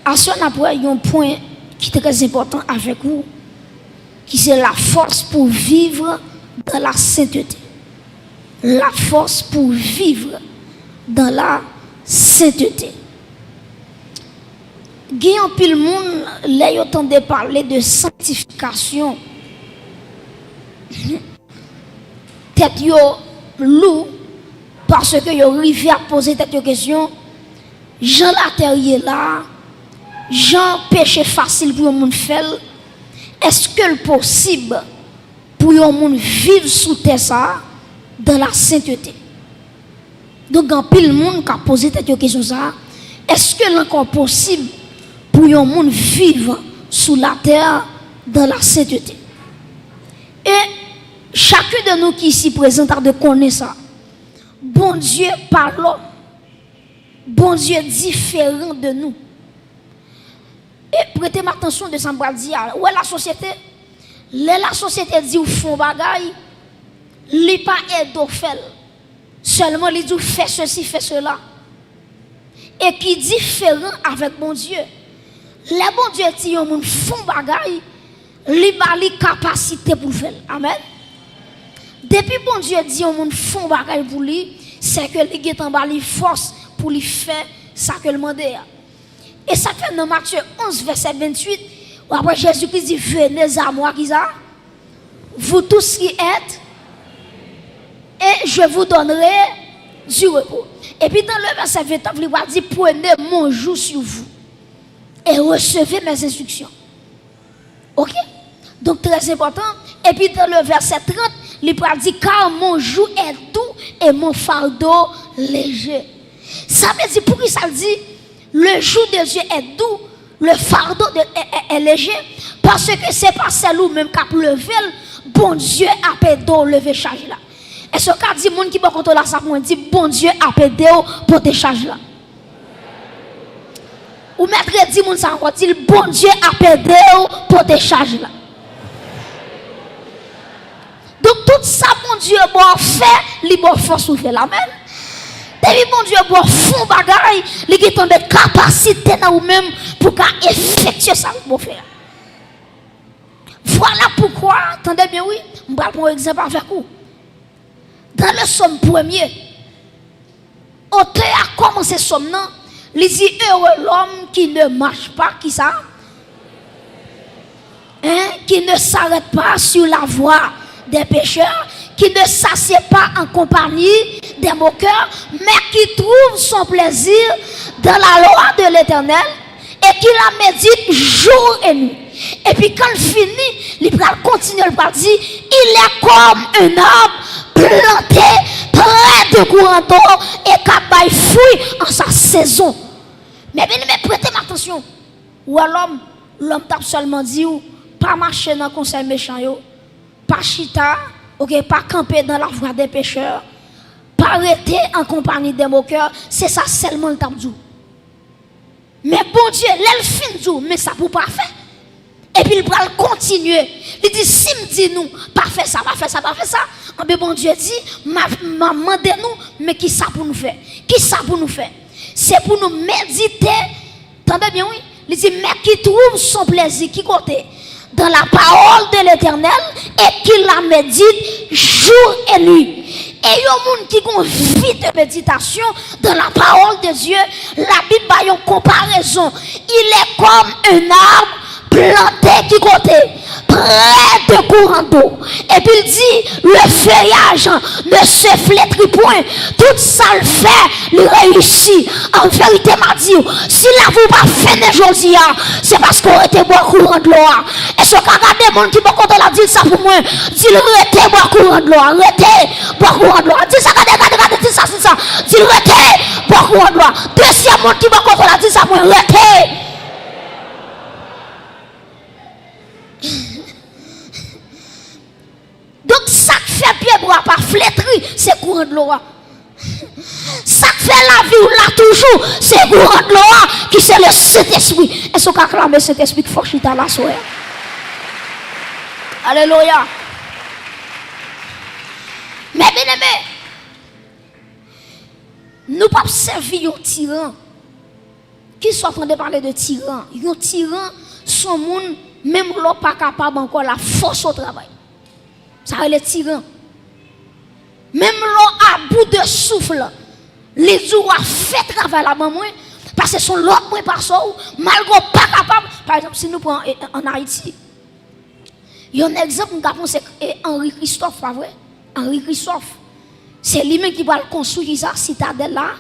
À ce moment, il y a un point qui est très important avec vous, qui c'est la force pour vivre dans la sainteté. La force pour vivre dans la sainteté. Il y a un pile monde, là, ils entendent parler de sanctification. Tête yo loup, parce que yo arrivé à poser cette question. Jean la terre là, Jean péché facile pour un monde faire. Est-ce que c'est possible pour un monde vivre sous terre ça dans la sainteté? Donc en pile monde qui a posé cette question ça, est-ce que c'est encore possible pour un monde vivre sous la terre dans la sainteté? Et chacun de nous qui ici présent a de connaître ça. Bon Dieu par l'homme. Bon Dieu différent de nous. Et prêtez attention de ça me dire. Où est la société? La société dit ou font bagaille, li pas aide au fait. Seulement li dit fait ceci, fait cela. Et qui différent avec bon Dieu. Les bon Dieu dit on font bagaille, li ba li capacité pour faire. Amen. Depuis bon Dieu dit on font bagaille pour lui, c'est que li get en bas li force pour lui faire ça que le demande. Et ça fait dans Matthieu 11 verset 28 où après Jésus-Christ dit venez à moi qui ça vous tous qui êtes et je vous donnerai du repos. Et puis dans le verset 29 il va dire prenez mon joug sur vous et recevez mes instructions. OK? Donc très important. Et puis dans le verset 30 il va dire car mon joug est doux et mon fardeau léger. Ça veut dire pour qui ça dit le joug de Dieu est doux, le fardeau est léger, parce que c'est pas celle même qui a levé, bon Dieu a pédé au lever charge là. Et ce cas dit monde qui va contrôler ça pour dire bon Dieu a pédé pour te charge là. Ou maître dit monde ça encore dit bon Dieu a pédé pour te charge là. Donc tout ça mon Dieu bon fait, li bon force ou fait la même. Depuis bon Dieu pour fond bagaille, il y a des capacités dans vous-même pour effectuer ça pour faire. Voilà pourquoi, attendez bien oui, je vais prendre un exemple avec vous. Dans le somme premier, auteur a commencé somme non, il dit heureux l'homme qui ne marche pas, qui ça? Qui ne s'arrête pas sur la voie des pécheurs, qui ne s'assied pas en compagnie des moqueurs, mais qui trouve son plaisir dans la loi de l'Éternel et qui la médite jour et nuit. Et puis quand il finit, il va continuer, il va dire, il est comme un arbre planté près de courant d'eau et qui fruit en sa saison. Mais bien, prêtez attention. Ou l'homme t'a seulement dit, pas marcher dans le conseil méchant, pas chita, ok, pas camper dans la voie des pécheurs, pas arrêter en compagnie des moqueurs, c'est ça seulement le tabdou. Mais bon Dieu, l'elfine dit, mais ça pour pas faire. Et puis il va continuer. Il dit, si me dit nous, pas faire ça, pas faire ça, pas faire ça. Mais bon Dieu dit, demandez-nous, mais qui ça pour nous faire? Qui ça pour nous faire? C'est pour nous méditer. Entendez bien, oui? Il dit, mais qui trouve son plaisir, qui côté? Dans la parole de l'Éternel et qui la médite jour et nuit. Et il y a un monde qui a une vie de méditation dans la parole de Dieu. La Bible a une comparaison. Il est comme un arbre planté qui côté près de courant d'eau. Et puis il dit le feuillage ne se flétrit point. Tout ça le fait, le réussit. En vérité, m'a dit, si la vous pas fait aujourd'hui, c'est parce qu'on était boire courant de l'eau. Et ce qu'a regardé mon qui m'a content la dit ça pour moi. Dit le arrêtez boire courant de l'eau, arrêtez boire courant de l'eau. Dit ça, regardez, dit ça, c'est ça. Dit arrêtez boire courant de l'eau. Deuxième monde qui m'a content la dit ça pour moi, arrêtez. Donc ça fait pied bois pas flétri, c'est courant de l'eau. Ça fait la vie ou là toujours, c'est courant de l'eau qui c'est le Saint-Esprit. Est-ce qu'on acclame le Saint-Esprit qui faut chuter à la soirée? Alléluia. Mais bien aimé, nous ne pouvons pas servir un tyran qui sont en train de parler de tyran. Un tyran, son monde, même l'on pas capable encore la force au travail. Ça va les tyrans. Même l'on à bout de souffle, les jours a fait travail là-bas, parce que son l'autre moins par ça, malgré pas capable. Par exemple, si nous prenons en Haïti, il y a un exemple, nous c'est Henri Christophe, pas vrai? Henri Christophe. C'est lui-même qui va construire sa citadelle là,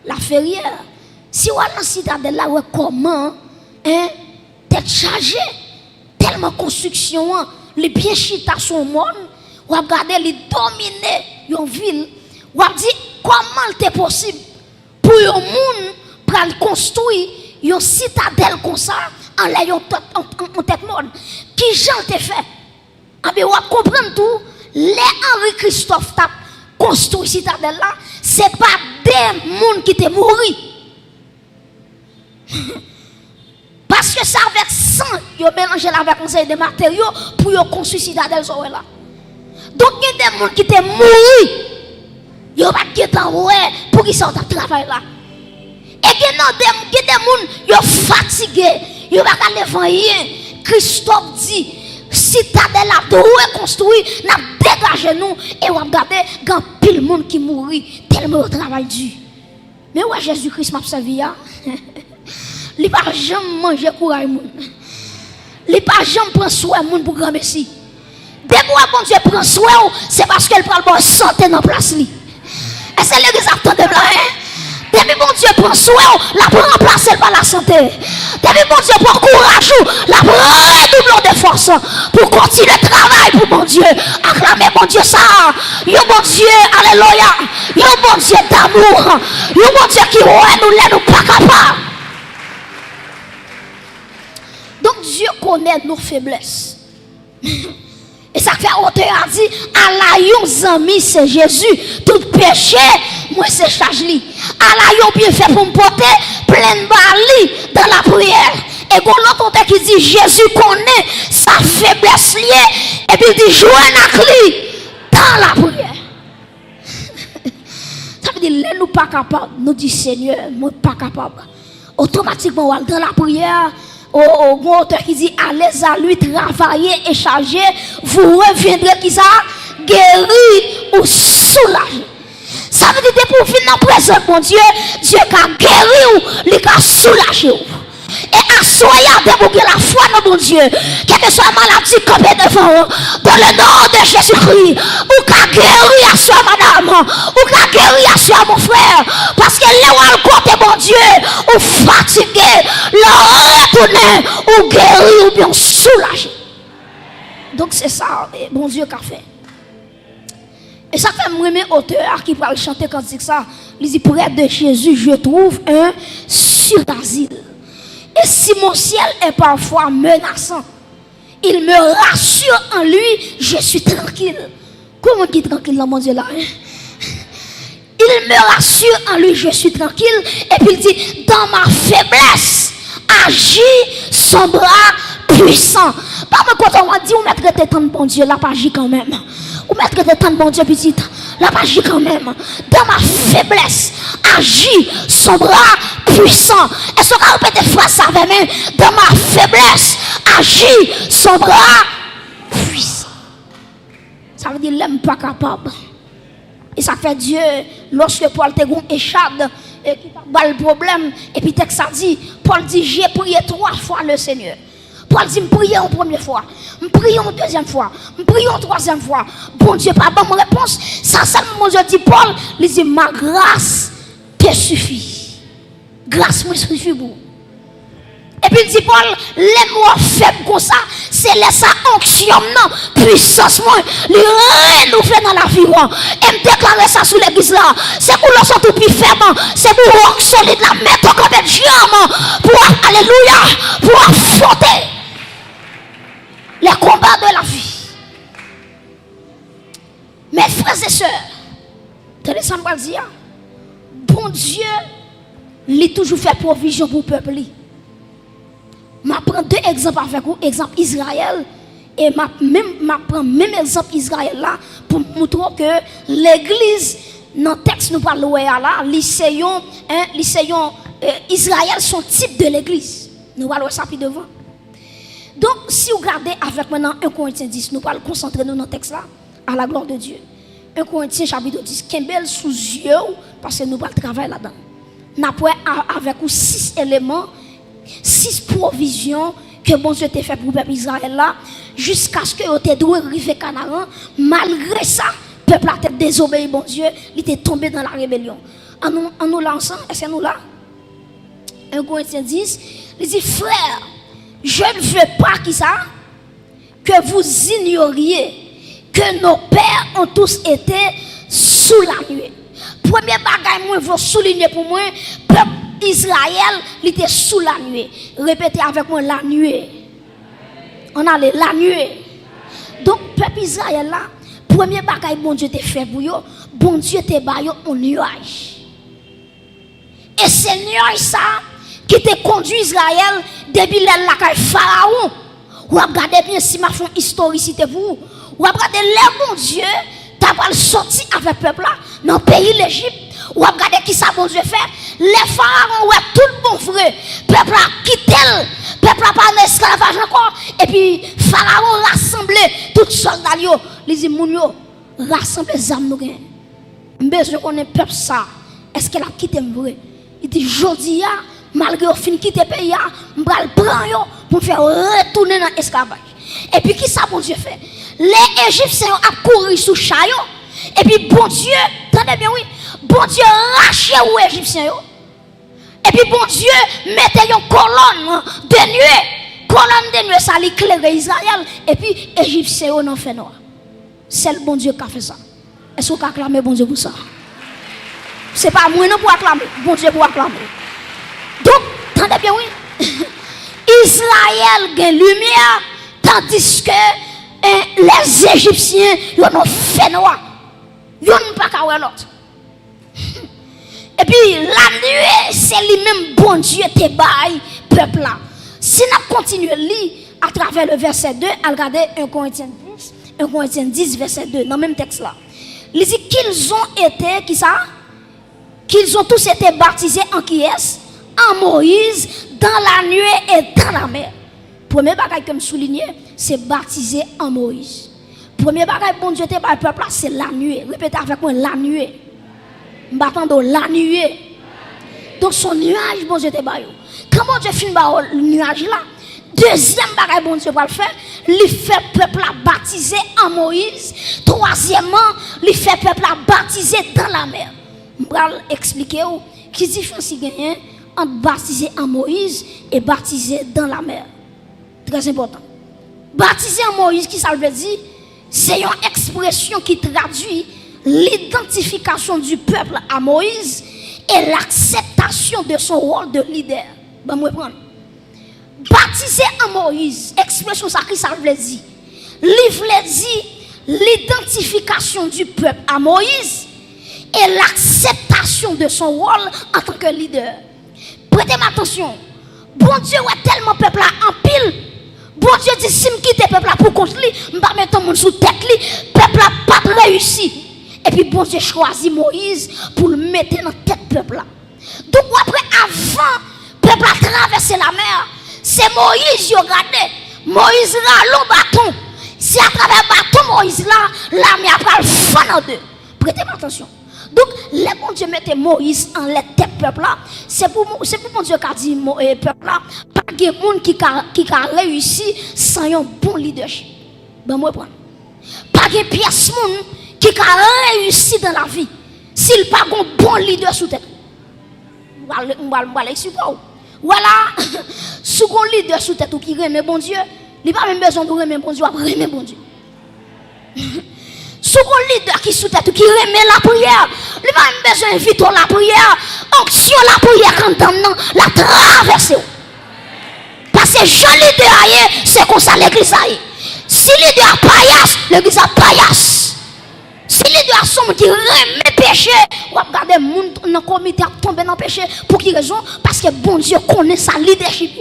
la ferrière. Si on a la citadelle là, comment, t'es chargé, tellement construction, les bien chita son monde, ou a regardé les dominer une ville, ou a dit comment c'est possible pour un monde pour construire une citadelle comme ça, en l'ayant en tête monde. Qui j'en t'ai fait? Ah bien, on va comprendre tout. Les Henri Christophe t'a construit citadelle là, c'est pas des monde qui t'est mort. Parce que ça avec sang, ils ont mélangé avec conseil de matériaux pour construire citadelle là. Donc il y a des gens qui t'ont mouru. Ils ont pas de pour qu'ils sortent à travail là. Et il y a des gens qui sont fatigués. Ils n'ont pas de rien. Christophe dit, citadelle là doit construire, n'a dégagé nous et on regarder quand pile monde qui mourit tellement au travail dur. Mais ouais Jésus-Christ m'a servi là. Il pas jamais manger courage monde. Il pas jamais prendre soin monde pour grand merci. Dès que bon Dieu prend soin, c'est parce qu'elle prend bonne santé dans place li. Et c'est l'église attendez là hein. Depuis bon Dieu prend soin, la prend remplacer par la santé. Depuis bon Dieu prend courage, la prend redouble de force pour continuer le travail pour mon Dieu. Acclamez mon Dieu ça. Yo bon Dieu, alléluia. Yo bon Dieu d'amour. Yo bon Dieu qui ouais nous pas capables. Donc Dieu connaît nos faiblesses. Et ça fait auteur a dit, Allah yon ami c'est Jésus, tout péché, moi c'est charge li. Allah yon bien fait pour me porter plein de bali dans la prière. Et quand l'autre auteur qui dit Jésus connaît sa faiblesse liée, et puis il dit jouez avec lui dans la prière. Ça veut dire nous pas capables, nous dit Seigneur, moi pas capable. Automatiquement dans la prière. Au auteur qui dit allez à lui travailler et charger, vous reviendrez qui ça guéri ou soulagé. Ça veut dire pour venir dans la présence de mon Dieu, Dieu a guéri ou il a soulagé. Et assoyez pour que la foi dans mon Dieu, quelle que soit la maladie campée devant, dans le nom de Jésus-Christ, ou qu'a guéri à soi madame, ou qu'a guéri à soi mon frère, parce que là où elle compte mon Dieu, ou fatigué, le retourner, ou guéri, ou bien soulagé. Donc c'est ça, bon Dieu qu'a fait. Et ça fait un auteur qui parle chanter quand c'est ça, il dit près de Jésus, je trouve un sur asile. Et si mon ciel est parfois menaçant, il me rassure en lui, je suis tranquille. Comment dit tranquille là, mon Dieu là? Il me rassure en lui, je suis tranquille. Et puis il dit, dans ma faiblesse, agit son bras puissant. Par contre, quand on dit, on mettre tes temps de bon Dieu, là, pas agir quand même. On mettre tes temps de bon Dieu, petite, là, pas agir quand même. Dans ma faiblesse, agit son bras puissant. Est-ce qu'on peut répéter phrase avec moi? Dans ma faiblesse, agit son bras puissant. Ça veut dire, l'homme pas capable. Et ça fait Dieu, lorsque Paul te gon échade, et qui t'a le problème, et puis texte ça dit, Paul dit, j'ai prié 3 fois le Seigneur. Paul dit, je prie en première fois, je prie en deuxième fois, je prie en troisième fois. Bon Dieu, pas bonne réponse. Ça, mon Dieu dit, Paul, il dit, ma grâce te suffit. Grâce me suffit pour. Et puis il dit, Paul, les mots faibles comme ça, c'est laisser onction, non, puissance, moi, les renouveler dans la vie, et me déclarer ça sous l'église là. C'est pour le sortir plus ferme, c'est pour rock solide, la mettre comme un diamant, pour, alléluia, pour affronter les combats de la vie. Mes frères et sœurs, tenez ça me dire, bon Dieu, il a toujours fait provision pour le peuple. Je prends 2 exemples avec vous, exemple Israël, et je prends même exemple Israël là, pour montrer que l'église, dans le texte nous parlons là, lycéon Israël sont type de l'église. Nous allons ça plus devant. Donc, si vous regardez avec maintenant 1 Corinthiens 10, nous allons concentrer nous dans le texte là, à la gloire de Dieu. 1 Corinthiens chapitre 10, Kembel sous yeux, parce que nous allons travailler là-dedans. Nous avons avec 6 éléments, 6 provisions que bon Dieu t'a fait pour le peuple Israël là, jusqu'à ce que vous ayez dû arriver à Canaan. Malgré ça, le peuple a été désobéi, bon Dieu, il était tombé dans la rébellion. En nous là ensemble, est-ce que nous là? 1 Corinthiens 10, il dit, frère, je ne veux pas que vous ignoriez que nos pères ont tous été sous la nuée. Premier bagage, moi, je veux souligner pour moi, peuple Israël, il était sous la nuée. Répétez avec moi, la nuée. On a la nuée. Donc, peuple Israël là, premier bagage, bon Dieu t'a fait pour vous, bon Dieu t'a baillé un nuage. Et c'est nuage ça qui te conduit Israël depuis la Pharaon. Ou regardez bien si ma font historicité pour vous. Ou regardez le bon Dieu, t'as pas sorti avec le peuple là dans le pays l'Égypte. Ou regardez qui ça bon Dieu fait. Les pharaons, ouais, tout le bon vrai. Peuple a quitté, peuple a pas en esclavage encore. Et puis Pharaon rassemblé tous les soldats. Il dit moun yo, rassemble les âmes nous. Besoin qu'on ait peuple ça. Est-ce qu'elle a quitté vrai? Il dit jodi ya malgré au fin quitter pays ya, m'bral prend yo pour faire retourner dans l'esclavage. Et puis qui ça bon Dieu fait? Les Égyptiens ont couru sous chayo. Et puis bon Dieu, attendez bien oui, bon Dieu raché aux Égyptiens yo. Et puis bon Dieu mettait une colonne de nuée. Colonne de nuée ça l'éclairait Israël et puis Égyptiens ont fait noir. C'est le bon Dieu qui a fait ça. Est-ce qu'on acclame bon Dieu pour ça? C'est pas moi non pour acclamer, bon Dieu pour acclamer. Donc, attendez bien oui. Israël a lumière tandis que les Égyptiens ils ont fait noir. Ils n'ont pas qu'à voir l'autre. Et puis la nuée, c'est lui-même bon Dieu te baille peuple là. Si nous continuons à lire à travers le verset 2, à regarder 1 Corinthiens 10 verset 2 dans le même texte là. Il dit qu'ils ont été qui ça? Qu'ils ont tous été baptisés en qui est? En Moïse, dans la nuée et dans la mer. Premier bagage que je souligne, c'est baptisé en Moïse. Premier bagage bon Dieu te baille peuple là, c'est la nuée. Répétez avec moi la nuée. M'attendons la nuée. Donc son nuage bon Dieu te baille. Quand bon Dieu finit le nuage là, deuxième bagage bon Dieu va le faire, il fait peuple là baptisé en Moïse. Troisièmement, il fait peuple là baptisé dans la mer. Je vais expliquer qui différence gagne entre baptisé en Moïse et baptisé dans la mer. Très important. Baptisé en Moïse, qui ça veut dire? C'est une expression qui traduit l'identification du peuple à Moïse et l'acceptation de son rôle de leader. Ben, moi prendre. Baptisé en Moïse, expression ça qui ça veut dire? Livre dit l'identification du peuple à Moïse et l'acceptation de son rôle en tant que leader. Prêtez-moi attention. Bon Dieu a tellement peuple en pile. Bon Dieu dit si me quitte peuple pour contre lui, me pas mettre mon sous tête lui, peuple a pas réussi. Et puis bon Dieu choisit Moïse pour le mettre dans tête peuple là. Donc après avant peuple a traversé la mer, c'est Moïse qui a regardé. Moïse là le bâton. Si à travers bâton Moïse là, la mer a fait en deux. Prêtez-moi attention. Donc, les bon Dieu mettait Moïse en la tête peuple là. C'est pour mon Dieu qui a dit peuple là. Pas de monde qui a réussi sans un bon leadership. Ben moi prendre. Pas de pièce monde qui a réussi dans la vie s'il pas un bon leader sous tête. On va l'expliquer. Voilà, sous un leader sous tête qui remet bon Dieu, il n'a pas même besoin de remettre bon Dieu, il remet bon Dieu. Sous un leader qui sous tête qui remet la prière, il n'a même besoin d'inviter la prière, onction la prière quand on la traverse. Parce que Jean leader, c'est comme ça l'église. Si leader paillasse, l'église a paillasse. Si leader sont qui remet péché, on va regarder le monde dans le comité tomber dans le péché. Pour quelle raison? Parce que bon Dieu connaît sa leadership.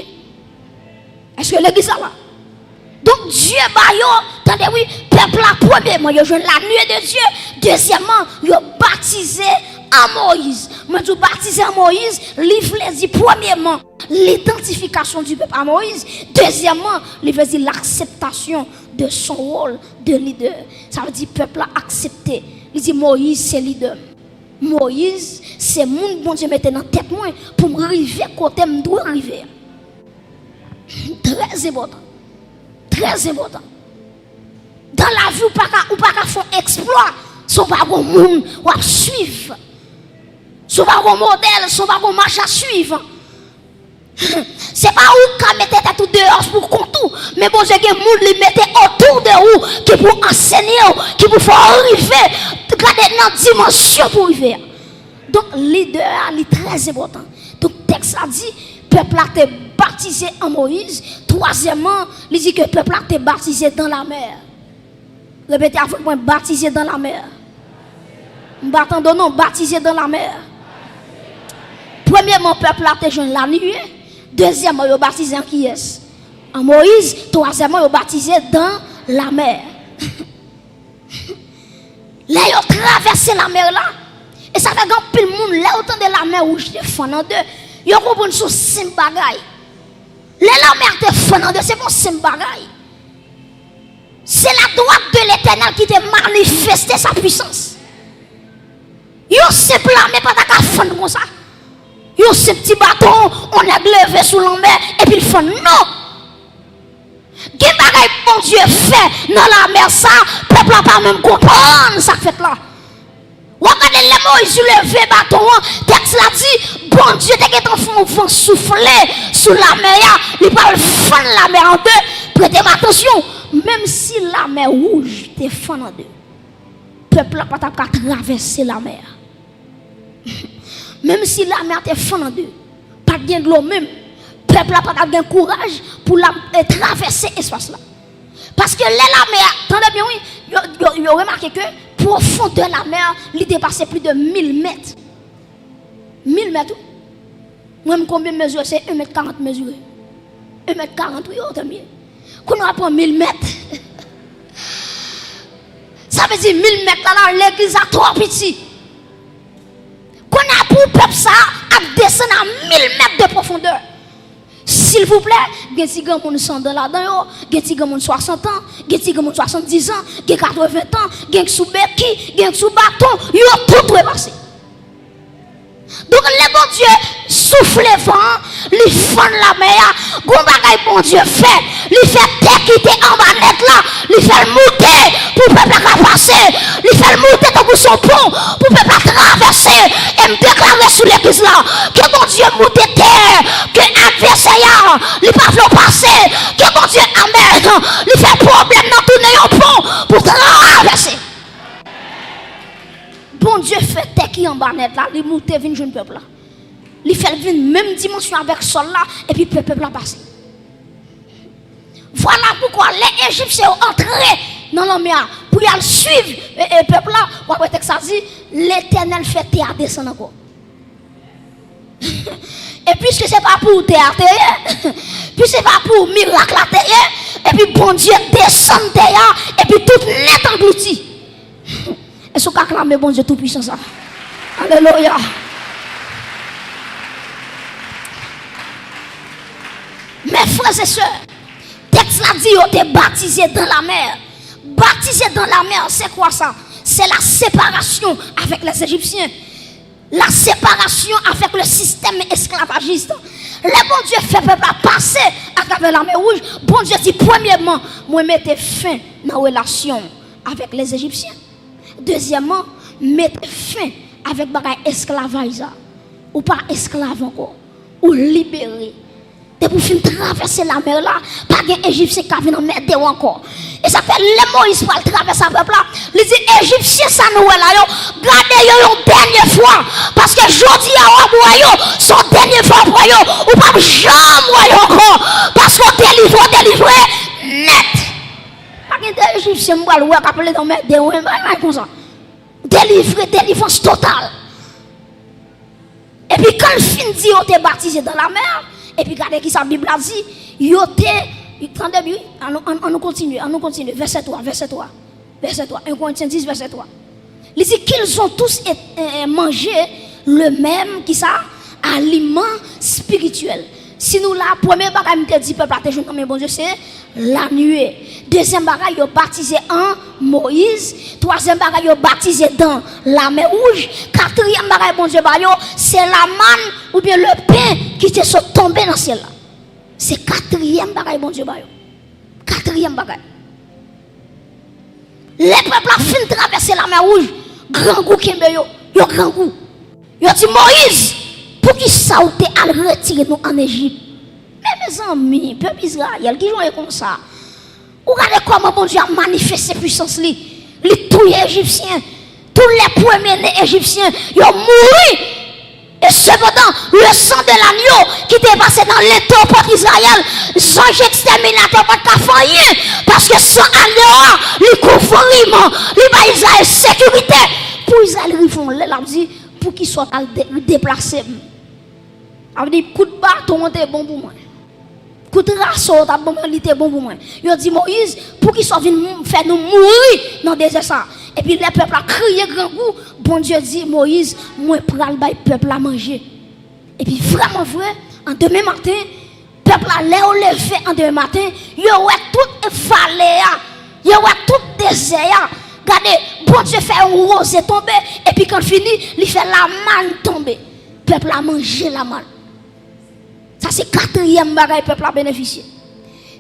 Est-ce que l'église là? Donc Dieu attendez oui, peuple la premièrement, il a joué la nuée de Dieu. Deuxièmement, il a baptisé en Moïse. Moi, je baptisé en Moïse, il dit premièrement l'identification du peuple à Moïse. Deuxièmement, il veut dire l'acceptation de son rôle de leader. Ça veut dire peuple a accepté. Il dit Moïse, c'est leader. Moïse, c'est mon bon Dieu mettait dans la tête moi pour me arriver côté me doit arriver. Très important. Très important. Dans la vie, ou pas qu'à faire exploit, son pas bon monde ou à suivre. Son pas bon modèle, son pas bon marche à suivre. C'est pas où qu'à mettre tout dehors pour contour, mais bon Dieu que monde les mettait autour de vous qui pour enseigner, qui pour faire arriver, garder dans dimension pour arriver. Donc leader est très important. Donc texte a dit peuple a été baptisé en Moïse. Troisièmement, il dit que le peuple a été baptisé dans la mer. Répétez avec moi, baptisé dans la mer. M'attendons non, baptisé dans la mer. Premièrement, le peuple a été joint la nuée. Deuxièmement, il a baptisé en qui est? En Moïse. Troisièmement, il a baptisé dans la mer. Là, il a traversé la mer là. Et ça fait grand pile monde là autant de la mer rouge te fend en deux. Il a compris sur cinq bagailles. La mer te fend en deux, c'est bon cinq bagailles. C'est la droite de l'Éternel qui te manifeste sa puissance. Yo simple mais pas ta fond comme ça. Yo ce petit bâton, on a levé sous la mer et puis il fond non. Quel bagaille bon Dieu fait dans la mer ça, peuple n'a pas même comprendre ça fait là. Regardez les Moïse levé bâton, texte l'a dit, bon Dieu t'es en fond vent souffler sous la mer, il va fendre la mer en deux. Prêtez attention, même si la mer rouge te fend en deux, peuple n'a pas traverser la mer. Même si la mer te fend en deux, pas de l'eau même, peuple n'a pas de courage pour traverser l'espace là. Parce que la mer, attendez bien, oui, vous remarqué que profondeur de la mer, il dépassait plus de 1000 mètres. 1000 mètres. Moi, combien de mesures? C'est 1,40 m mesuré. 1,40 m, oui, autant mieux. Quand on apprend 1000 mètres, ça veut dire 1000 mètres là, l'église a trop petit. Qu'on a pour peuple ça, à descendre à 1000 mètres de profondeur. S'il vous plaît, il y a des gens qui sont là-dedans, il y a des gens qui ont 60 ans, il y a des gens qui ont 70 ans, il y a 80 ans, il y a des gens qui ont béquille, il y a des gens qui ont bâton, ils ont tout repassé. Donc, le bon Dieu souffle le vent, il fend la mer, bon bagaille bon Dieu fait, il fait terre qui était en bas net là, il fait monter pour le peuple à passer, il fait monter dans son pont pour le peuple à traverser et me déclarer sur l'église là que bon Dieu monte terre, que l'adversaire il pas veut passer, que bon Dieu amène, il fait problème dans tourner au pont pour traverser. Bon Dieu fait terre qui en bas net là, il monte vient jeune peuple là. Il fait venir même dimension avec sol là et puis le peuple a passé. Voilà pourquoi les Égyptiens ont entré dans la mer pour y aller suivre le peuple là. Après texte ça dit l'Éternel fait terre descendre encore. Et puisque c'est pas pour terre, puis c'est pas pour miracle la terre, et puis bon Dieu descend terre et puis tout net englouti. Et ce qu'acclame bon Dieu tout puissant ça. Alléluia. Mes frères et sœurs, texte l'a dit, on t'est baptisé dans la mer. Baptisé dans la mer, c'est quoi ça? C'est la séparation avec les Égyptiens. La séparation avec le système esclavagiste. Le bon Dieu fait peuple passer à travers la mer rouge. Bon Dieu dit, premièrement, moi mettez fin dans la relation avec les Égyptiens. Deuxièmement, mettez fin avec bagay esclavage. Ou pas esclave encore. Ou libéré. Et pour finir traverser la mer là, pas d'Égyptien Égyptien qui vient mettre encore. Et ça fait les Moïse pour traverser le peuple là. Il dit Égyptien ça nous là yo, gardez yo une dernière fois parce que jodi a yo son dernière fois pour yo ou pas jamais encore parce qu'on délivre net. Pas d'Égyptien Égyptien moi le appeler dans mettre des comme ça. Délivrance totale. Et puis quand le fin dit on t'est baptisé dans la mer. Et puis regardez qui sa Bible a dit, yote, attendez bien, on nous continue, verset 3, 1 Corinthiens 10, verset 3. Il dit qu'ils ont tous mangé le même qui ça aliment spirituel. Si nous la première bagaille me dit peuple a jeune mais bon Dieu c'est la nuée. Deuxième bagaille yo baptisé en Moïse, troisième bagaille yo baptisé dans la mer rouge, quatrième bagaille bon Dieu ba yo c'est la manne ou bien le pain qui était tombé dans le ciel là. C'est quatrième bagaille bon Dieu ba yo. Quatrième bagaille. Les peuples a fin traverser la mer rouge, grand goût kembe yo grand goût. Yo dit Moïse pour qui ça ou te al retirer nous en Égypte. Mais mes amis, peuple Israël qui joue comme ça. Regardez comment bon Dieu a manifesté puissance li. Les tous les Égyptiens, tous les premiers Égyptiens, ils ont mouru. Et cependant, le sang de l'agneau qui était passé dans l'étau pour Israël, sans exterminateur pas de rien. Parce que sans agneau, il couvre vraiment, il va Israël sécurité. Pour Israël, ils font là, dit pour qu'ils soient déplacés. On dit coup de bâton est bon pour moi. Coup de rasso est bon pour moi. Il dit Moïse pour qu'il soit venu faire nous mourir dans le désert. Et puis le peuple a crié grand coup. Bon Dieu dit Moïse, moi pral le peuple à manger. Et puis vraiment vrai, en demain matin, le peuple a l'air levé en demain matin, il y a tout vallée, il y a tout désert. Regardez, bon Dieu fait un rosé tomber et puis quand il finit, il fait la manne tomber. Le peuple a mangé la manne. Ça c'est quatrième bagaille peuple a bénéficié.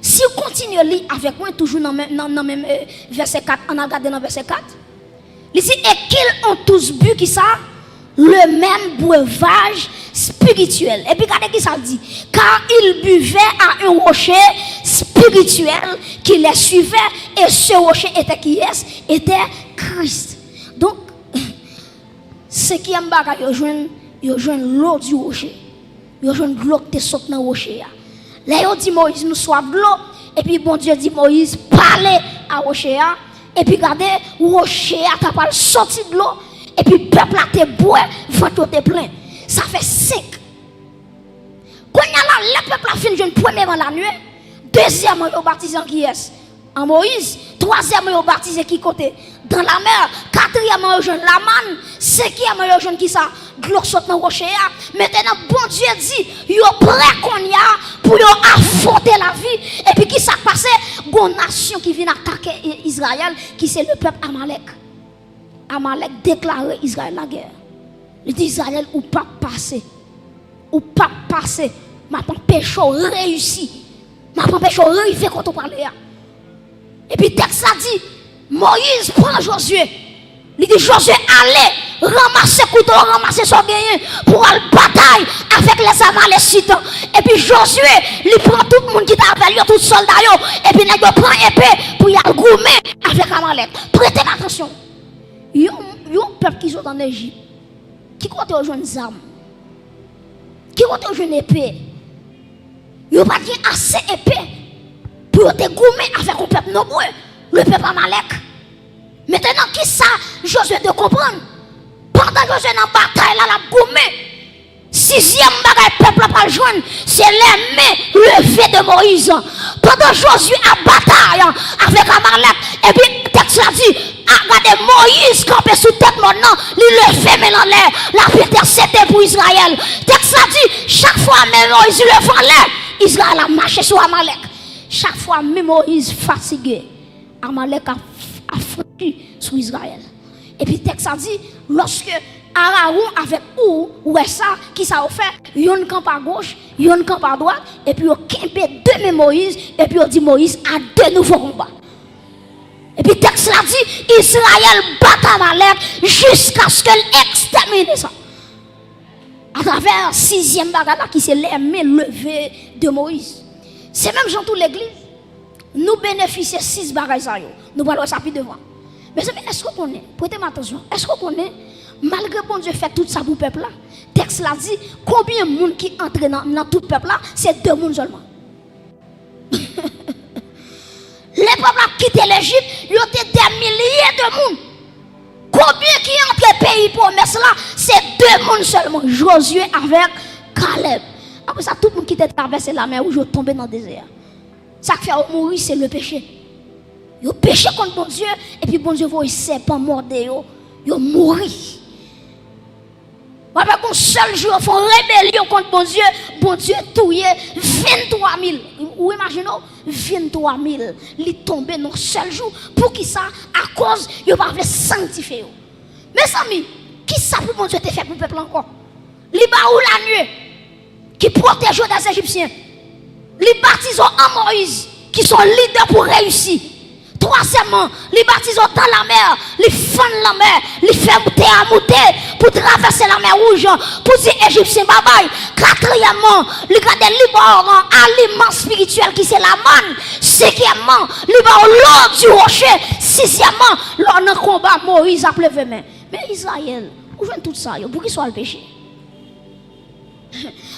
Si on continue à lire avec moi toujours dans même verset 4, on a regardé dans verset 4. Il dit et qu'ils ont tous bu qui ça le même breuvage spirituel. Et puis regardez qui ça dit car ils buvaient à un rocher spirituel qui les suivait et ce rocher était qui est était Christ. Donc ce qui est bagaille yo joine l'eau du rocher. Yo joine l'eau qui saute dans rocher. Là yo dit Moïse nous soif de l'eau et puis bon Dieu dit Moïse parlez à rocher et puis regardez rocher a capable sortir de l'eau et puis peuple a te boire ventre te plein ça fait 5 quand y a là le peuple a fini jeune premièrement la nuit deuxièmement yo baptisé en qui est en Moïse troisièmement yo baptisé qui côté dans la mer quatrièmement yo jeune la manne cinquièmement yo jeune qui ça de l'eau saute dans rocher maintenant bon Dieu dit yo prêt qu'on y a pour yo affronter la vie et puis qui ça passé gon nation qui vient attaquer Israël qui c'est le peuple Amalek. Amalek déclaré Israël la guerre. Il dit Israël ou pas passer. Ou pas passer. Ma péché réussi. Ma péché arrivé quand on parlait. Et puis texte ça dit Moïse prend Josué. Il dit Josué allez ramasser couteau, ramasser son gagné pour aller bataille avec les Amalécites. Et puis Josué, il prend tout le monde qui t'a avec lui, tout soldat et puis il prend épée pour y aller goumer avec Amalek. Prêtez attention. Yon peuple qui sont en Égypte, qui compte rejoindre des armes, qui compte rejoindre épée, yon pas dit assez épée pour te goumer avec un peuple nombreux, le peuple Amalek. Maintenant, qui ça, Josué de comprendre? Pendant que Josué dans la bataille, là, la goumé, sixième bagaille, peuple pas joindre, c'est les mains levées de Moïse. Pendant Josué a bataille avec Amalek, et puis, le texte a dit, regardez Moïse campé sous tête maintenant, il levait mais en l'air, la pierre c'était pour Israël. Le texte a dit, chaque fois même Moïse levait en l'air, Israël a marché sur Amalek. Chaque fois même Moïse fatigué, Amalek a franchi sur Israël. Et puis le texte a dit, lorsque Aaron avec ou ça, qui ça a fait, yon camp à gauche, yon camp à droite, et puis on campé deux Moïse, et puis on dit Moïse a deux nouveaux combats. Et puis le texte a dit, Israël bat Amalek jusqu'à ce qu'elle extermine ça. À travers sixième bagarre qui c'est les mains levées de Moïse. C'est même dans toute l'église. Nous bénéficions 6 bagages. Nous parlons ça plus devant. Mais est-ce qu'on connaît? Prêtez attention. Est-ce qu'on connaît? Malgré bon Dieu fait tout ça pour le peuple là. Texte là dit combien de monde qui entre dans tout le peuple là, c'est 2 personnes seulement. Les peuples ont quitté l'Égypte, il y a des milliers de monde. Combien qui entre le pays promesse là, c'est 2 personnes seulement. Josué avec Caleb. Après ça, tout le monde qui était traversé la mer où je tombé dans le désert. Ça qui fait mourir, c'est le péché. Ils péché contre bon Dieu, et puis bon Dieu voit les serpents mordre, yo mouri. Avec un seul jour, ils font rébellion contre bon Dieu touillé 23 000. Ou imaginez, 23 000. Ils tombent dans un seul jour. Pour qui ça? À cause, ils ne peuvent pas sanctifier. Mes amis, qui ça pour bon Dieu te fait pour le peuple encore? Ils ou la nuit, qui protègent des Égyptiens. Les baptisons en Moïse, qui sont leaders pour réussir. Troisièmement, les baptisons dans la mer, les font la mer, les font monter pour traverser la mer rouge, pour dire Égyptiens bye bye. Quatrièmement, les gars de Liban aliment spirituel qui c'est la manne. Cinquièmement, Liban l'eau du rocher. Sixièmement, l'on a combat Moïse a pleuvé main. Mais Israël, où vient tout ça? Pour qu'il soit le péché?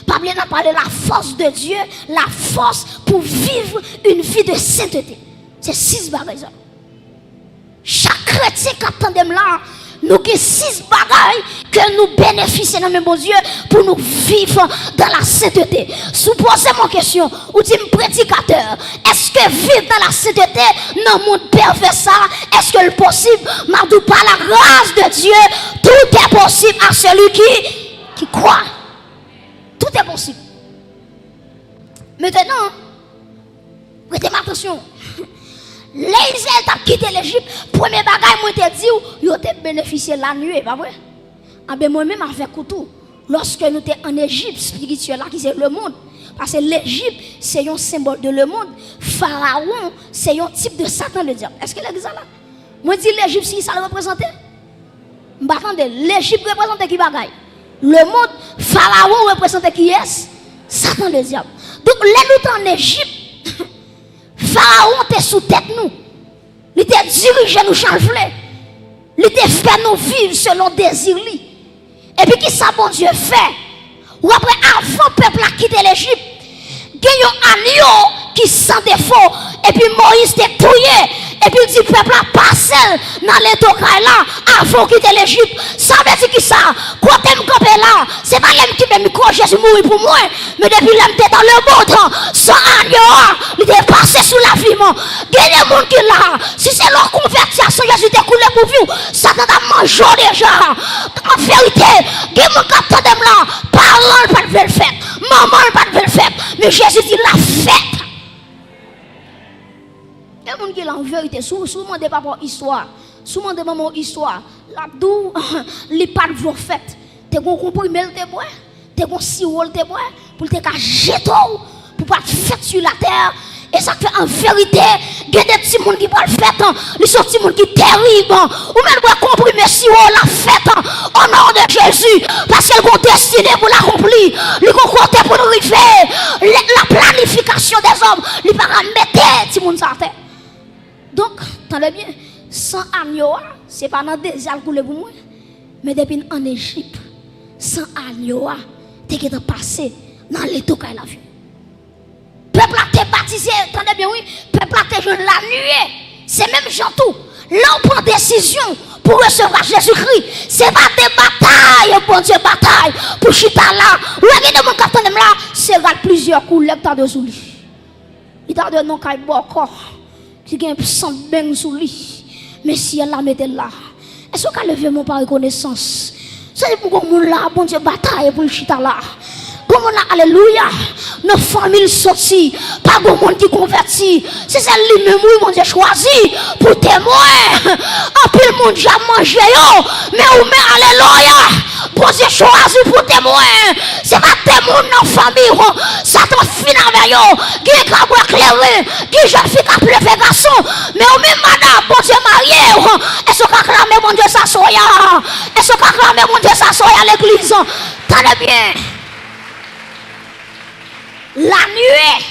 Pas bien parler de la force de Dieu, la force pour vivre une vie de sainteté. C'est 6 bagages. Chaque chrétien qui attend là, nous avons 6 bagages que nous bénéficions dans mon Dieu pour nous vivre dans la sainteté. Supposez mon question, ou dit prédicateur, est-ce que vivre dans la sainteté dans le monde pervers ça, est-ce que le possible? M'adou par la grâce de Dieu, tout est possible à celui qui croit. Tout est possible. Maintenant, prêtez attention. Les Israéliens ont quitté l'Égypte. Premier bagage, moi te dit, ils ont bénéficié la nuit, pas vrai? Ah ben moi-même avec couteau. Lorsque nous étions en Égypte spirituelle, là qui c'est le monde. Parce que l'Égypte, c'est un symbole de le monde. Pharaon, c'est un type de Satan, le diable. Est-ce que l'Église là? Moi je dis l'Égypte, si ça le représente? L'Égypte représente qui bagaille? Le monde, Pharaon représente qui est? Satan, le diable. Donc là nous en Égypte. Pharaon était sous tête nous. Il était dirigé nous changeler. Il était fait nous vivre selon désir. Et puis qui ça bon Dieu fait? Ou après avant peuple a quitté l'Égypte, il y a un agneau qui sans défaut. Et puis Moïse était touillé. Et puis il dit peuple a passé dans les tocailles là avant de quitter l'Égypte. Ça veut dire qui ça? Quand tu me campé là, c'est pas l'homme qui me micro Jésus mourir pour moi. Mais depuis l'homme était dans le monde, son agneau, il était passé sous la vie. Il y a des gens qui là, si c'est leur conversion, Jésus était coulé pour vous. Ça t'a mangé déjà. En vérité, il y a des gens qui attendent là, parlant pas de le faire, maman pas de le faire. Mais Jésus dit la fête. Il y a des gens qui en vérité, souvent des papas histoire, souvent des mamans histoire, l'abdou, les pas de vos fêtes. Tu as comprimé le témoin, tu as sirop le témoin, pour te jeter, pour pas te faire sur la terre. Et ça fait en vérité, il y a des petits gens qui parlent fête, ils sont des petits gens qui sont terribles. Ou même pour comprimer sirop la fête, au nom de Jésus, parce qu'elles ont destiné pour l'accomplir, ils ont compté pour nous arriver. La planification des hommes, ils ne peuvent pas mettre les petits gens sur la terre. Donc, attendez bien, sans agneau, ce n'est pas dans le désert pour moi, mais depuis en Égypte, sans agneau, tu es passé dans les tocs à la vie. Peuple a été baptisé, attendez bien, oui, peuple a été jeune la nuit, c'est même gens tout. Là, on prend décision pour recevoir Jésus-Christ. C'est pas des batailles, bon Dieu, bataille pour chita là. Regardez mon capitaine là, c'est plusieurs coups, il t'a de sous lui. Il t'a de non qu'il corps. Qui a un sang bien sous lui. Mais si elle la mette là, est-ce qu'elle levé mon par reconnaissance? C'est pour qu'on là, bon Dieu, bataille pour le chita là. Comment on a, alléluia, nos familles sorties, pas de monde qui convertit. C'est ça lui-même, oui, mon Dieu, choisi pour témoin. En plus, le monde déjà mangé, mais ou mais alléluia, bon Dieu, choisi pour témoin. C'est pas témoin dans la famille, ça t'en finit avec eux. Qui est capable d'éclairer, qui jeune fille qui a levé garçon, mais ou même madame, bon Dieu, marié. Est-ce qu'on acclame, mon Dieu, ça soya? Est-ce qu'on acclame, mon Dieu, ça soya à l'église? Tenez bien. La nuit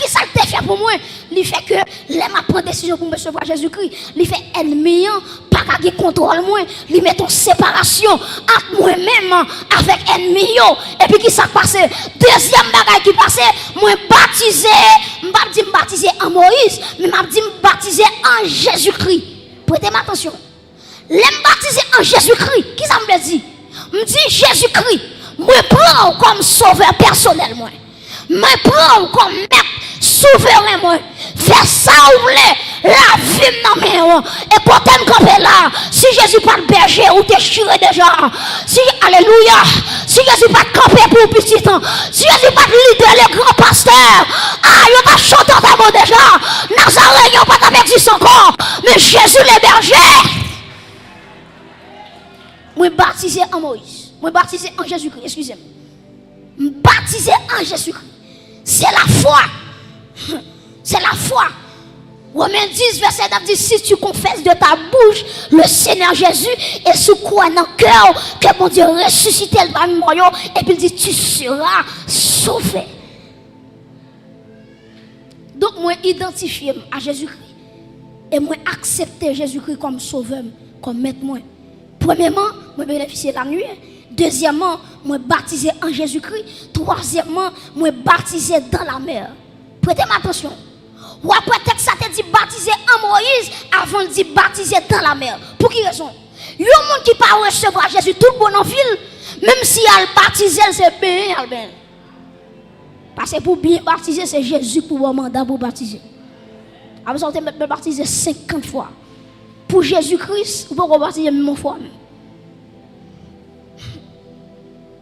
qui ça te fait pour moi, il fait que les ma prendre décision pour me recevoir Jésus-Christ, il fait ennemi, pas qu'à contrôle moi, il met en séparation entre moi-même avec ennemi. Et puis qui ça passe? Deuxième bagage qui passe, moi baptisé, m'pas dit baptisé en Moïse, mais m'a dit baptisé en Jésus-Christ. Prêtez attention. Les baptisé en Jésus-Christ, qui ça me dit? Me dit Jésus-Christ. Moi prends comme sauveur personnel moi. Moi prends comme maître souverain moi. Faire ça ou voulez. la vie dans main. Et quand tu campé là, si Jésus pas le berger ou t'es chiré déjà, si, alléluia, si Jésus pas campé pour petit temps, si Jésus pas leader, les grands pasteurs, il t'a chanté ta mot déjà, Nazareth, il pas t'avertir encore, mais Jésus le berger. Moi baptisé en Moïse, moi baptisé en Jésus-Christ, excusez-moi. Baptisé en Jésus-Christ. C'est la foi. C'est la foi. Romains 10, verset 9 dit, si tu confesses de ta bouche le Seigneur Jésus et sous crois dans le cœur que mon Dieu ressuscité le parmi moi, et puis il dit, tu seras sauvé. Donc, moi, identifier à Jésus-Christ et moi, accepter Jésus-Christ comme sauveur, comme maître. Premièrement, moi, bénéficier de la nuit. Deuxièmement, moi, baptisé en Jésus-Christ. Troisièmement, moi, baptisé dans la mer. Prêtez-moi attention. Ou après, texte ça te dit baptisé en Moïse avant de dire baptisé dans la mer. Pour qui raison? Il y a un monde qui peut recevoir Jésus tout le monde en ville, même si elle baptisé, c'est bien. Parce que pour bien baptiser, c'est Jésus pour un mandat pour baptiser. Après ça, on peut baptiser 50 fois. Pour Jésus-Christ, on peut baptiser une fois.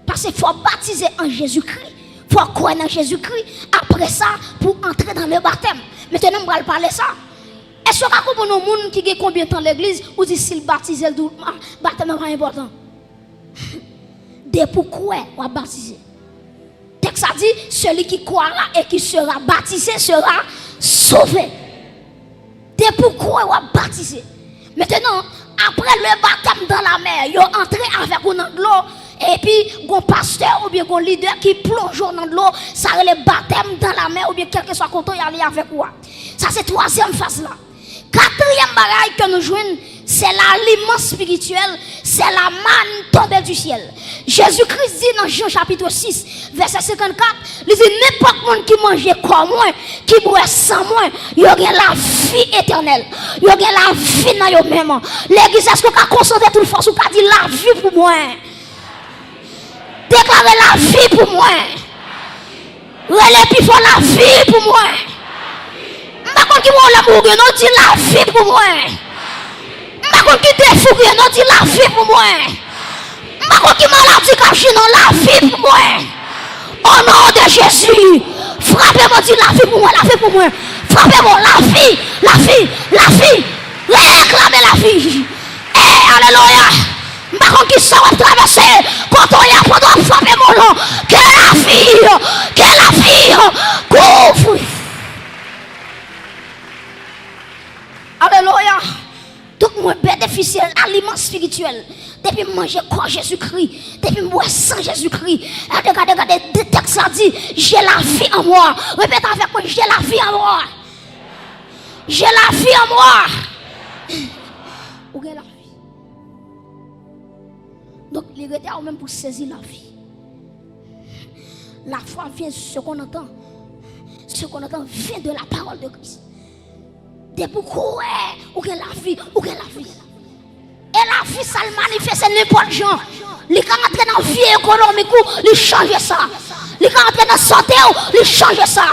Parce qu'il faut baptiser en Jésus-Christ. Il faut croire en Jésus-Christ. Après ça, pour entrer dans le baptême. Maintenant, on va parler ça. Est-ce que vous avez un monde qui a combien de temps l'église ou dit s'il baptise, le baptême n'est pas important? Dès pourquoi on va baptiser? Texte a dit, celui qui croira et qui sera baptisé sera sauvé. Dès pourquoi on va baptiser? Maintenant, après le baptême dans la mer, ils ont entré avec vous dans l'eau. Et puis, un pasteur ou bien un leader qui plonge dans l'eau, ça c'est le baptême dans la mer ou bien quel que soit content, il y a avec quoi. Ça c'est troisième phase là. Quatrième bagaille que nous jouons, c'est l'aliment spirituel, c'est la manne tombée du ciel. Jésus-Christ dit dans Jean chapitre 6, verset 54, il dit n'importe monde qui mange comme moi, qui boit sans moi, il y a la vie éternelle. Il y a la vie dans eux-mêmes. L'église, est-ce que vous avez concentré toute force ou vous avez dit la vie pour moi? Déclarez la vie pour moi. Relève plus fort la vie pour moi. Je ne sais pas qui l'amour, non, dit la vie pour moi. Je ne sais pas qui défou, non, dit la vie pour moi. Je ne sais pas qui maladie caché, non, la vie pour moi. Au nom de Jésus, frappez-moi, dit la vie pour moi, la vie pour moi. Frappez-moi, la vie, la vie, la vie. Réclamez la vie. Alléluia. Je ne sais pas qui ça va traverser. Quand on y a pendant frapper mon nom. Que la vie couvre. Alléluia. Donc, moi, bénéficier de l'aliment spirituel. Depuis manger quoi Jésus-Christ. Depuis boire sans Jésus-Christ. Regardez, le texte a dit, j'ai la vie en moi. Répète avec moi, j'ai la vie en moi. J'ai la vie en moi. Où est la vie? Donc, les retards même pour saisir la vie. La foi vient, ce qu'on entend vient de la parole de Christ. De pourquoi où est la vie, où est la vie. Et la vie, ça le manifeste n'importe qui. Les gens entrent dans la vie économique, ils changent ça. Les gens entrent dans la santé, ils changent ça.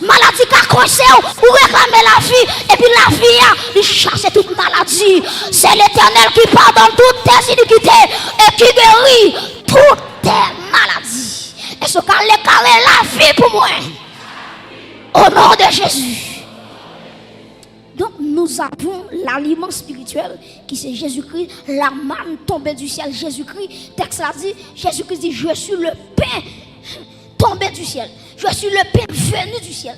Maladie qui a coincé, ou réclamer la vie, et puis la vie, il chasse toute maladie. C'est l'Éternel qui pardonne toutes tes iniquités et qui guérit toutes tes maladies. Et ce qu'elle est la vie pour moi. Au nom de Jésus. Donc nous avons l'aliment spirituel qui c'est Jésus-Christ, la manne tombée du ciel, Jésus-Christ. Texte a dit, Jésus-Christ dit, je suis le pain tombé du ciel. Je suis le pain venu du ciel.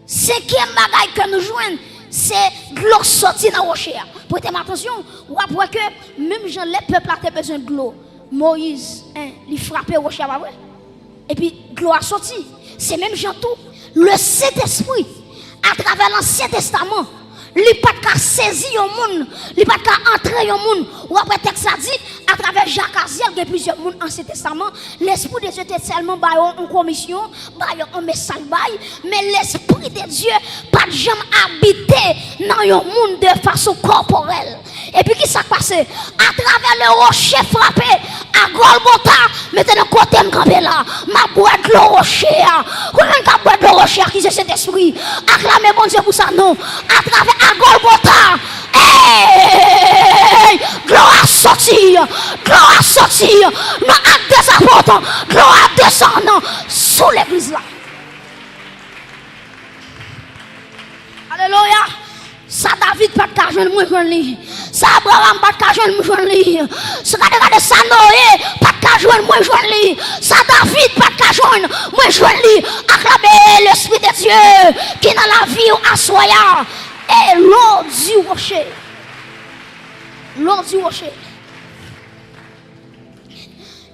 Cinquième bagaille que nous jouons, c'est de l'eau sortie dans le rocher. Prêtez attention, vous voyez que même Jean, les peuples ont besoin de l'eau. Moïse, il frappait le rocher. Et puis, l'eau a sorti. C'est même Jean tout. Le Saint-Esprit, à travers l'Ancien Testament, il n'a pas qu'à saisir le monde, il n'a pas qu'à entrer le monde. Ou après, texte a dit, à travers Jacques Aziel, il y a plusieurs mondes en Ancien Testament, l'Esprit de Dieu était seulement en commission, en message, mais l'Esprit de Dieu pas jamais habité dans le monde de façon corporelle. Et puis, qui s'est passé? À travers le rocher frappé, à Golgotha, mettez dans côté me camper là, ma boîte le rocher. Comment ka boîte le rocher qui c'est cet esprit? Acclamez bon Dieu pour ça non. À travers à Golgotha. Hey! Gloire sortir, gloire sortir. Non acte des apôtres, gloire descendant sous l'église là. Alléluia. Ça David pas de joindre moi joindre lui. Ça Abraham pas de joindre moi joindre lui. Ça regarde ça Noé pas de joindre moi joindre lui. Ça David pas de joindre moi joindre lui. Acclamez l'esprit de Dieu qui est dans la vie ou assoya et l'eau du rocher. L'eau du rocher.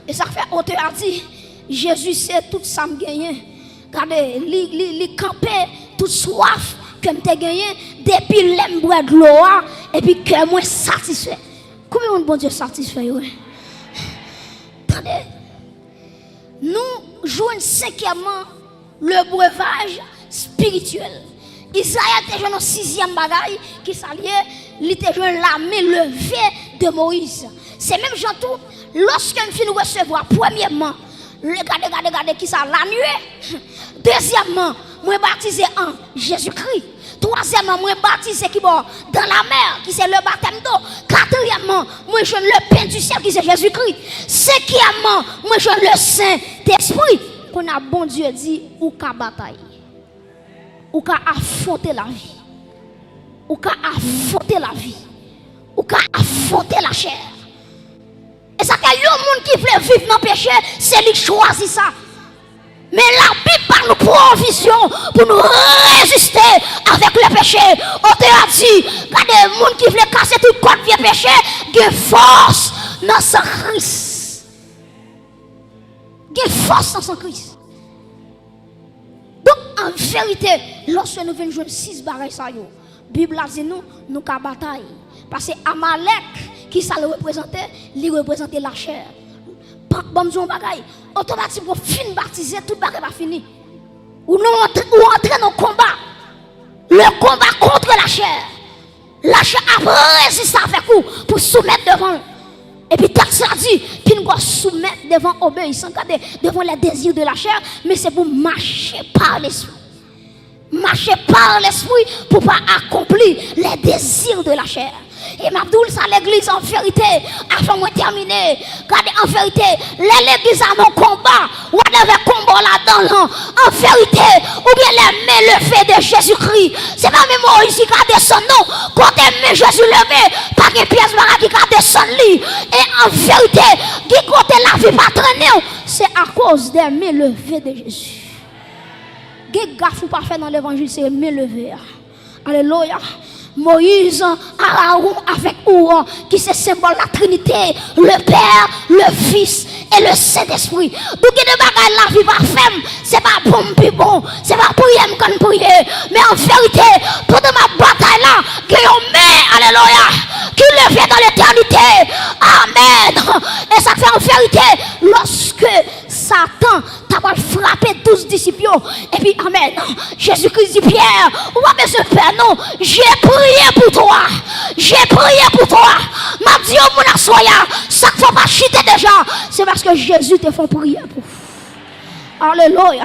Et ça fait auteur a dit Jésus sait tout ça me gagner. Regardez, li camper toute soif que m'te gagné depuis l'aime boire de l'eau et puis que moi satisfait. Combien de bon Dieu satisfait ouais. Attendez. Nous jouons cinquièmement le breuvage spirituel. Isaïe était joué dans 6e bagaille qui s'alliait, il était joué la main levée de Moïse. C'est même Jean tout lorsque me fin recevoir premièrement regardez qui ça la nuée. Deuxièmement, moi baptisé en Jésus-Christ. Troisièmement, moi baptisé qui bon dans la mer, qui c'est le baptême d'eau. Quatrièmement, moi je le pain du ciel qui c'est Jésus-Christ. Cinquièmement, moi je le Saint-Esprit. Qu'on a bon Dieu dit ou qu'à bataille. Ou qu'à affronter la vie. Ou qu'à affronter la vie. Ou qu'à affronter la chair. Et ça qu'il y a un monde qui veut vivre dans le péché, c'est lui qui choisit ça. Mais la Bible parle nous provision pour nous résister avec le péché. On te a dit, regardez, le monde qui veut casser tout le code vieux péché, il y a force dans son Christ. Il y a force dans son Christ. Donc, en vérité, lorsque nous venons jouer 6 bagailles, la Bible a dit nous avons bataille. Parce que Amalek, qui ça le représentait, il représentait la chair. Bon, nous bagaille. Automatiquement, fin baptisé, tout bagaille va fini. Ou nous entrons dans le combat. Le combat contre la chair. La chair a résisté avec vous pour soumettre devant. Et puis, texte a dit, puis nous devons soumettre devant obéissance, devant les désirs de la chair, mais c'est pour marcher par l'esprit. Marcher par l'esprit pour ne pas accomplir les désirs de la chair. Et Mabdoul, ça l'église en vérité, afin de terminer. Regardez, en vérité, l'église a mon combat, ou avait combat là-dedans, en vérité, ou bien les mains levées de Jésus-Christ. C'est pas même Moïse qui a descendu, non. Quand les mains Jésus levées, pas une pièce qui a descendu. Et en vérité, qui côté la vie pas traîner, c'est à cause des mains levées de Jésus. Qui gaffe ou pas fait dans l'évangile, c'est les mains levées. Alléluia. Moïse, Aaron avec Ouran, qui c'est symbole de la Trinité, le Père, le Fils et le Saint-Esprit. Donc, il y a des bagages la vie pas femme, c'est pas bon, puis bon, c'est pas prier comme prier. Mais en vérité, pendant ma bataille là, il y a une main, alléluia, qui levait dans l'éternité. Amen. Et ça fait en vérité, lorsque Satan t'a frappé 12 disciples, et puis, amen, Jésus-Christ dit Pierre, ou pas monsieur Père, non, j'ai prié pour toi, j'ai prié pour toi, m'a dit au mon assoya, ça ne faut pas chuter déjà, c'est parce que Jésus te fait prier pour vous. Alléluia.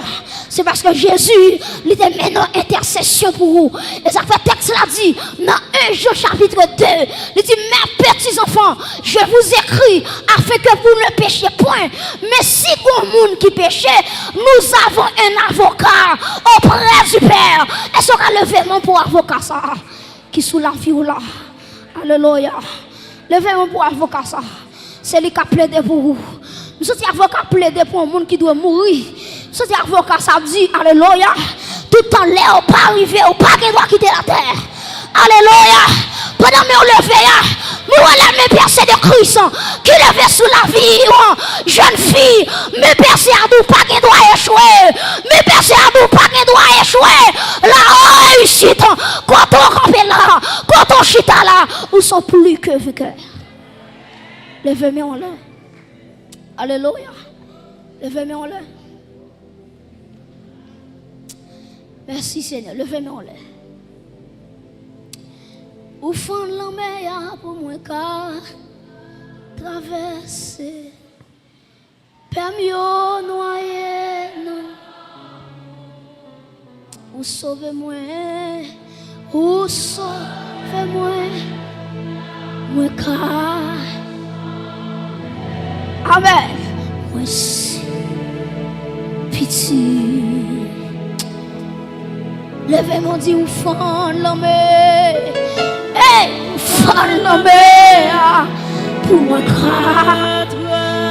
C'est parce que Jésus, il était maintenant intercession pour vous. Et ça fait texte l'a dit dans 1 Jean chapitre 2. Il dit, mes petits enfants, je vous écris afin que vous ne péchiez point. Mais si vous monde qui péchez, nous avons un avocat auprès du Père. Est-ce qu'on a levé mon pour avocat ça? Qui sous la vie ou là? Alléluia. Levez mon pour avocat ça. C'est lui qui a plaidé pour vous. Nous sommes avocats plaidés pour un monde qui doit mourir. Nous sommes avocats, ça dit, alléluia. Tout le temps, l'air pas arrivé, ou pas qui doit quitter la terre. Alléluia. Pendant que nous levons, nous allons me percer de Christ qui levait sous la vie. Jeune fille, me percer à nous, pas qui doit échouer. Me percer à nous, pas qui doit échouer. La réussite, quand on campe là, quand on chita là, nous sommes plus que vainqueurs. Levez-moi en l'air. Alléluia. Levez-moi en l'air. Merci Seigneur. Levez-moi en l'air. Au fond de la mer, pour moi, car traverser. Père mio noyé, ou sauvez-moi, ou sauvez-moi, moi car, amen, moi si pitié, levez-moi dit ou fan l'homme, hey, fan l'homme, pour moi car.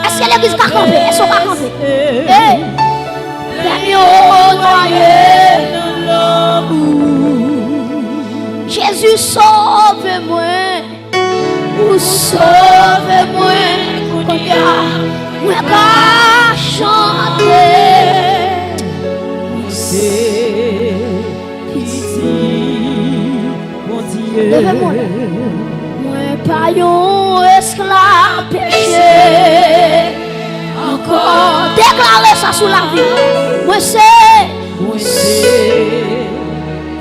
Est-ce que l'église va camper? Est-ce qu'on va camper? Hey! Jésus, sauve-moi. Ou sauve-moi. Moi, pas chanter. C'est pitié, mon Dieu. Levez-moi. Moi, pas un esclave péché. Encore déclarer ça sous la vie. Moi c'est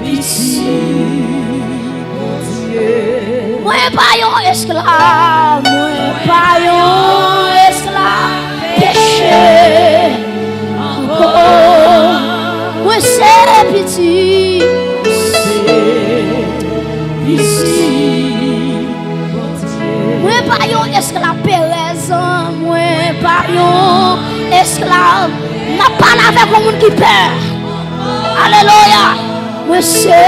pitié, mon Dieu. moi pas un esclave, moi pas un esclave péché. Encore moi c'est pitié, moi pas un esclave péraison, moi pas un esclave. N'a pas avec le monde qui perd. Alléluia. Moi c'est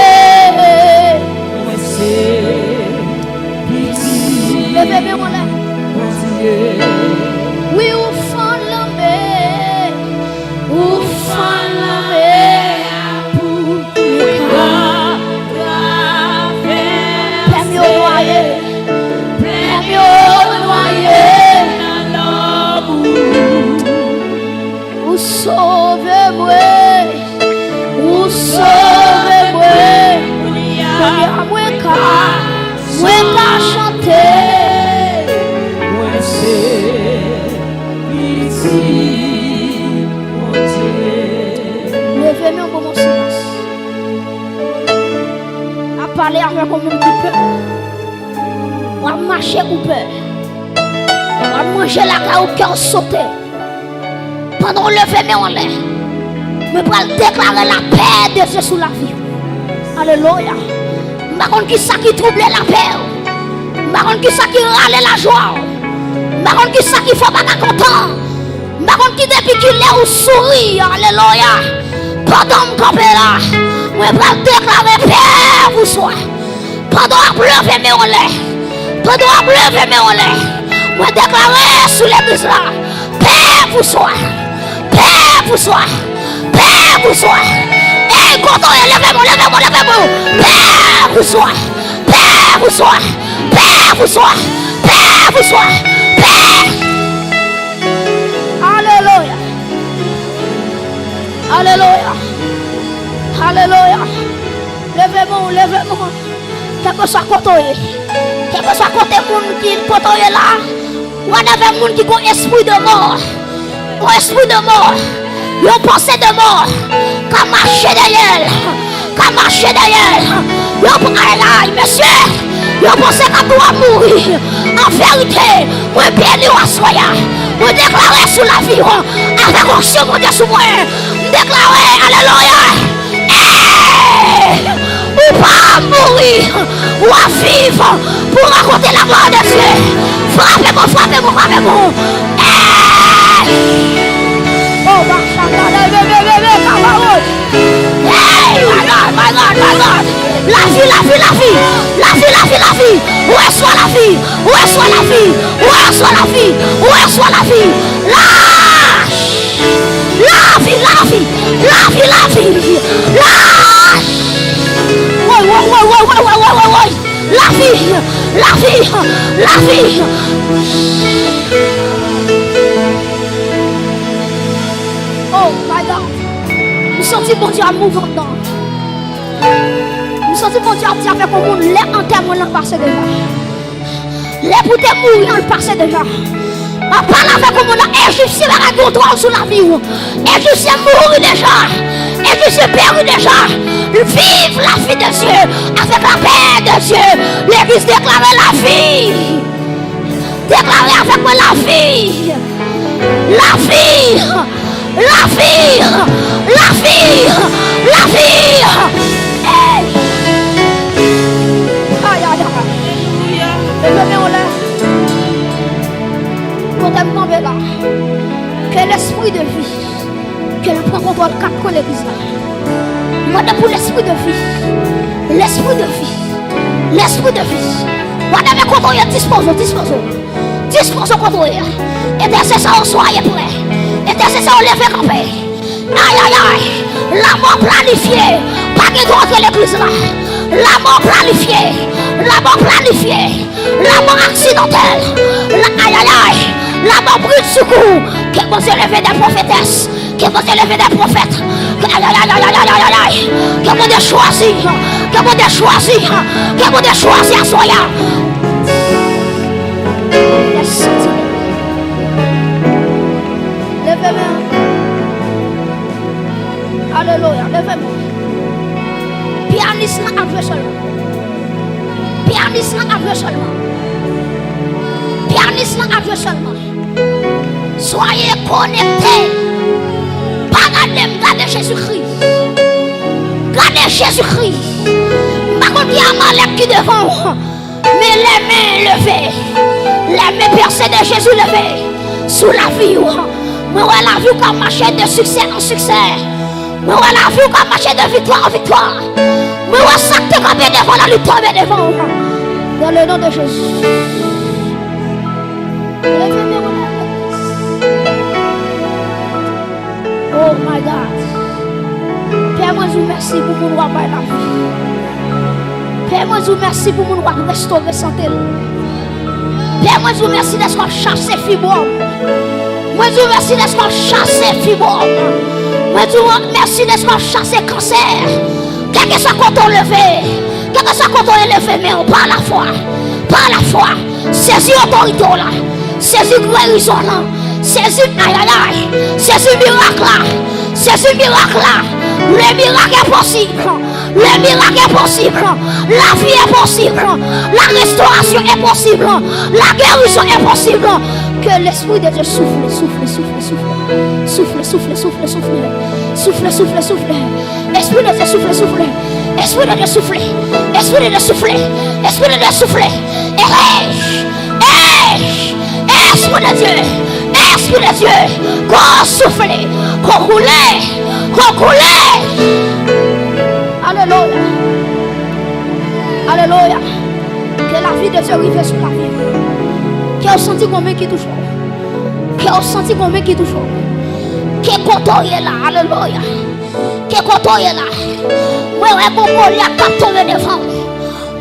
pitié. Levez-moi là. Oui, ou fan l'homme. Ou fan l'homme. Sauve-moi, ou sauve-moi, moi car chanter, moi c'est pitié, mon Dieu. Levez-moi pour mon silence. À parler avec un monde qui peur. On va marcher ou peur. On va manger la caille au cœur sauté. Pendant le fait, mais on l'est. Je vais déclarer la paix de Dieu sous la vie. Alléluia. Je ne sais pas qui ça qui trouble la paix. Je ne sais pas qui ça qui râle la joie. Je ne sais pas qui ça qui fait pas content. Je ne sais pas qui depuis qu'il est ou sourit. Alléluia. Pendant que je suis là, je vais déclarer paix vous soit. Pendant que je pleuve, mais on l'est. Pendant que je pleuve, mais on l'est. Je vais déclarer sous l'église là. Paix vous soit. Paix vous soit. Paix vous soit. Et quand on est levez-moi. Paix vous soit. Paix vous soit. Paix vous soit. Paix vous soit. Paix. Alléluia. Alléluia. Alléluia. Levez-moi. Quel que soit côté. Quel que soit côté monde qui côté là. Ou avec monde qui a un esprit de mort. Un esprit de mort. Une pensée de mort. Qu'à marcher derrière. Monsieur. Une pensée qu'à doit mourir. En vérité, moi béni ou soya. Moi déclarer sous la vie. Avec action mon Dieu sous moi. Déclarer. Alléluia. Ou pas mourir. Ou à vivre. Pour raconter la gloire de Dieu. Frappez-moi. Oh, hey, my God. La vie. Où est soit la vie? La vie. Oh my God. Nous sentons mon Dieu à mouvoir dedans. Nous sentons mon Dieu à dire avec le monde, les enterrements l'ont passé déjà. Les pour te mourir l'ont passé déjà. On parle avec le monde, Égyptien va contrôle sur la vie. Égyptien mourir déjà. Égyptien périr déjà. Vive la vie de Dieu avec la paix de Dieu. L'église déclare la vie. Déclarez avec moi la vie. La vie, la vie, la vie, la vie. Hey. Aïe, aïe, aïe. Levez-moi en l'air. Quand elle là, que l'esprit de vie, qu'elle prend contrôle de quatre coins de l'église là. Madame pour l'esprit de vie, l'esprit de vie, l'esprit de vie. Madame est contrôlée, dispose contrôlée. Intercesseur, soyez prêts. Intercesseur, levez campé. Aïe, aïe, aïe. La mort planifiée. Pas de droit de l'église là. La mort planifiée. La mort planifiée. La mort accidentelle. Aïe, aïe, aïe. La mort brûle de secours. Que vous élevez des prophétesses. Que vous élevez des prophètes. Aïe, aïe, aïe, aïe, aïe, aïe, aïe. Que vous avez choisi. Que vous avez choisi. Que vous avez choisi à soya. Levez-moi. Alléluia, levez-moi. Pianiste n'a avoué seulement. Pianiste n'a avoué seulement. Pianiste n'a avoué seulement. Soyez connectés. Pas gardez Jésus-Christ. Gardez Jésus-Christ. Par contre, il y a un malade qui devant. Mais les mains levées. Les mains percées de Jésus levées. Sous la vie. Mais on la vie comme marcher de succès en succès. Mais on la vie comme marcher de victoire en victoire. Mais on s'acte comme devant la lutte tomber devant. Dans le nom de Jésus. Oh my God. Père, moi je vous remercie pour mon roi par la vie. Père, moi je vous remercie pour mon roi restaurer santé. Père, moi je vous remercie d'être chassé fibrome. Moi je vous remercie d'être chassé fibrome. Moi je vous remercie d'être chassé cancer. Quel que soit quand on levé, quel que soit quand on est levé, mais par la foi, par la foi, saisis autorité là, saisis guérison là, saisis aïe aïe aïe, saisis miracle là, saisis miracle là. Le miracle est possible, le miracle est possible, la vie est possible, la restauration est possible, la guérison est possible. Que l'esprit de Dieu souffle, souffle, souffle, souffle, souffle, souffle, souffle, souffle, souffle, souffle, souffle. Esprit de Dieu souffle, souffle, esprit de Dieu souffle, esprit de Dieu souffle, esprit de Dieu souffle. Esprit de Dieu, esprit de Dieu, qu'on souffle, qu'on roule, qu'on coule. Alléluia, alléluia. Que la vie de Dieu arrive sur la vie. Qui a senti combien qui touche. Qui a senti combien qui touche. Qui est content est là. Alléluia. Qui est content est là. Moi, je vais vous tomber devant.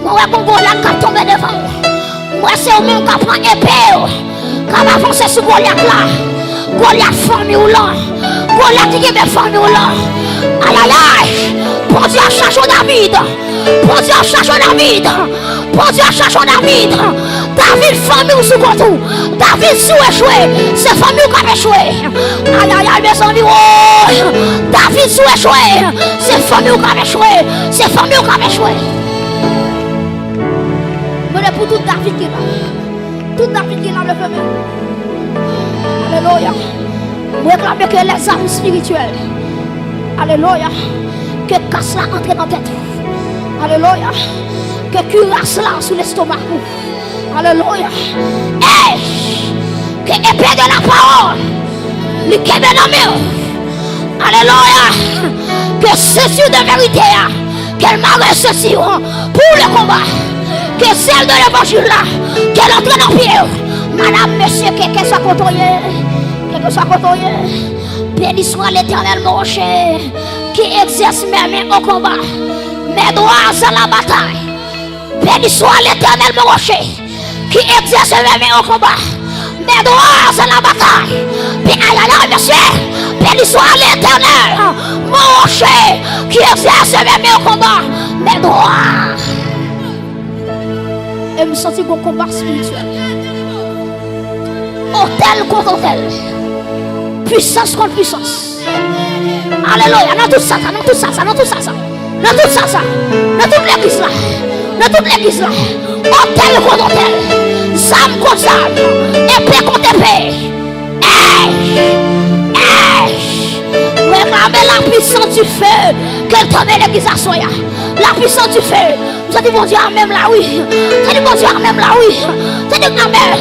Moi, je vais vous tomber devant. Moi, c'est au même qui prend épée. Quand on avance sur Goliath là. Goliath famille ou là. Goliath qui est famille ou là. Aïe aïe aïe. Pour Dieu, cherche David. Pour Dieu, cherche David. Pour Dieu, cherche David. David, famille ou sous contrôle. David, sous échoué. C'est famille qui a échoué. Aïe aïe aïe, mes amis. Oh. David, sous échoué. C'est famille qui a échoué. C'est famille qui a échoué. Mais pour tout David qui est là. Tout David qui est là, le famille. Alléluia. Vous réclamez que les armes spirituelles. Alléluia. Que casse la entre dans la tête. Alléluia. Que cuirasse là sous l'estomac. Alléluia. Et que épée de la parole. Le kebe dans mes. Alléluia. Que ceci de vérité. Qu'elle m'a ceci pour le combat. Que celle de l'évangile là. Qu'elle entre dans le pied. Madame, monsieur, que soit contrôlé. Que soit contrôlé. Béni soit l'Éternel mon rocher. Qui exerce mes mains au combat. Mes doigts à la bataille. Béni soit l'Éternel mon rocher. Qui exerce mes mains au combat. Mes doigts à la bataille. Puis aïe aïe aïe monsieur. Béni soit l'Éternel mon rocher. Qui exerce mes mains au combat. Mes doigts. Et me sentir mon combat spirituel. Hôtel contre hôtel. Puissance contre puissance. Alléluia. Dans tout ça, dans tout ça, dans tout ça, dans tout ça, dans toute l'église là, dans toute l'église là. Hôtel contre hôtel, zame contre zame, épée contre épée. Réclamez la puissance du feu. Qu'elle tombe l'église à soya. La puissance du feu. Vous avez dit mon Dieu, même là, oui. Vous avez dit mon Dieu, même là, oui. Vous avez dit amen.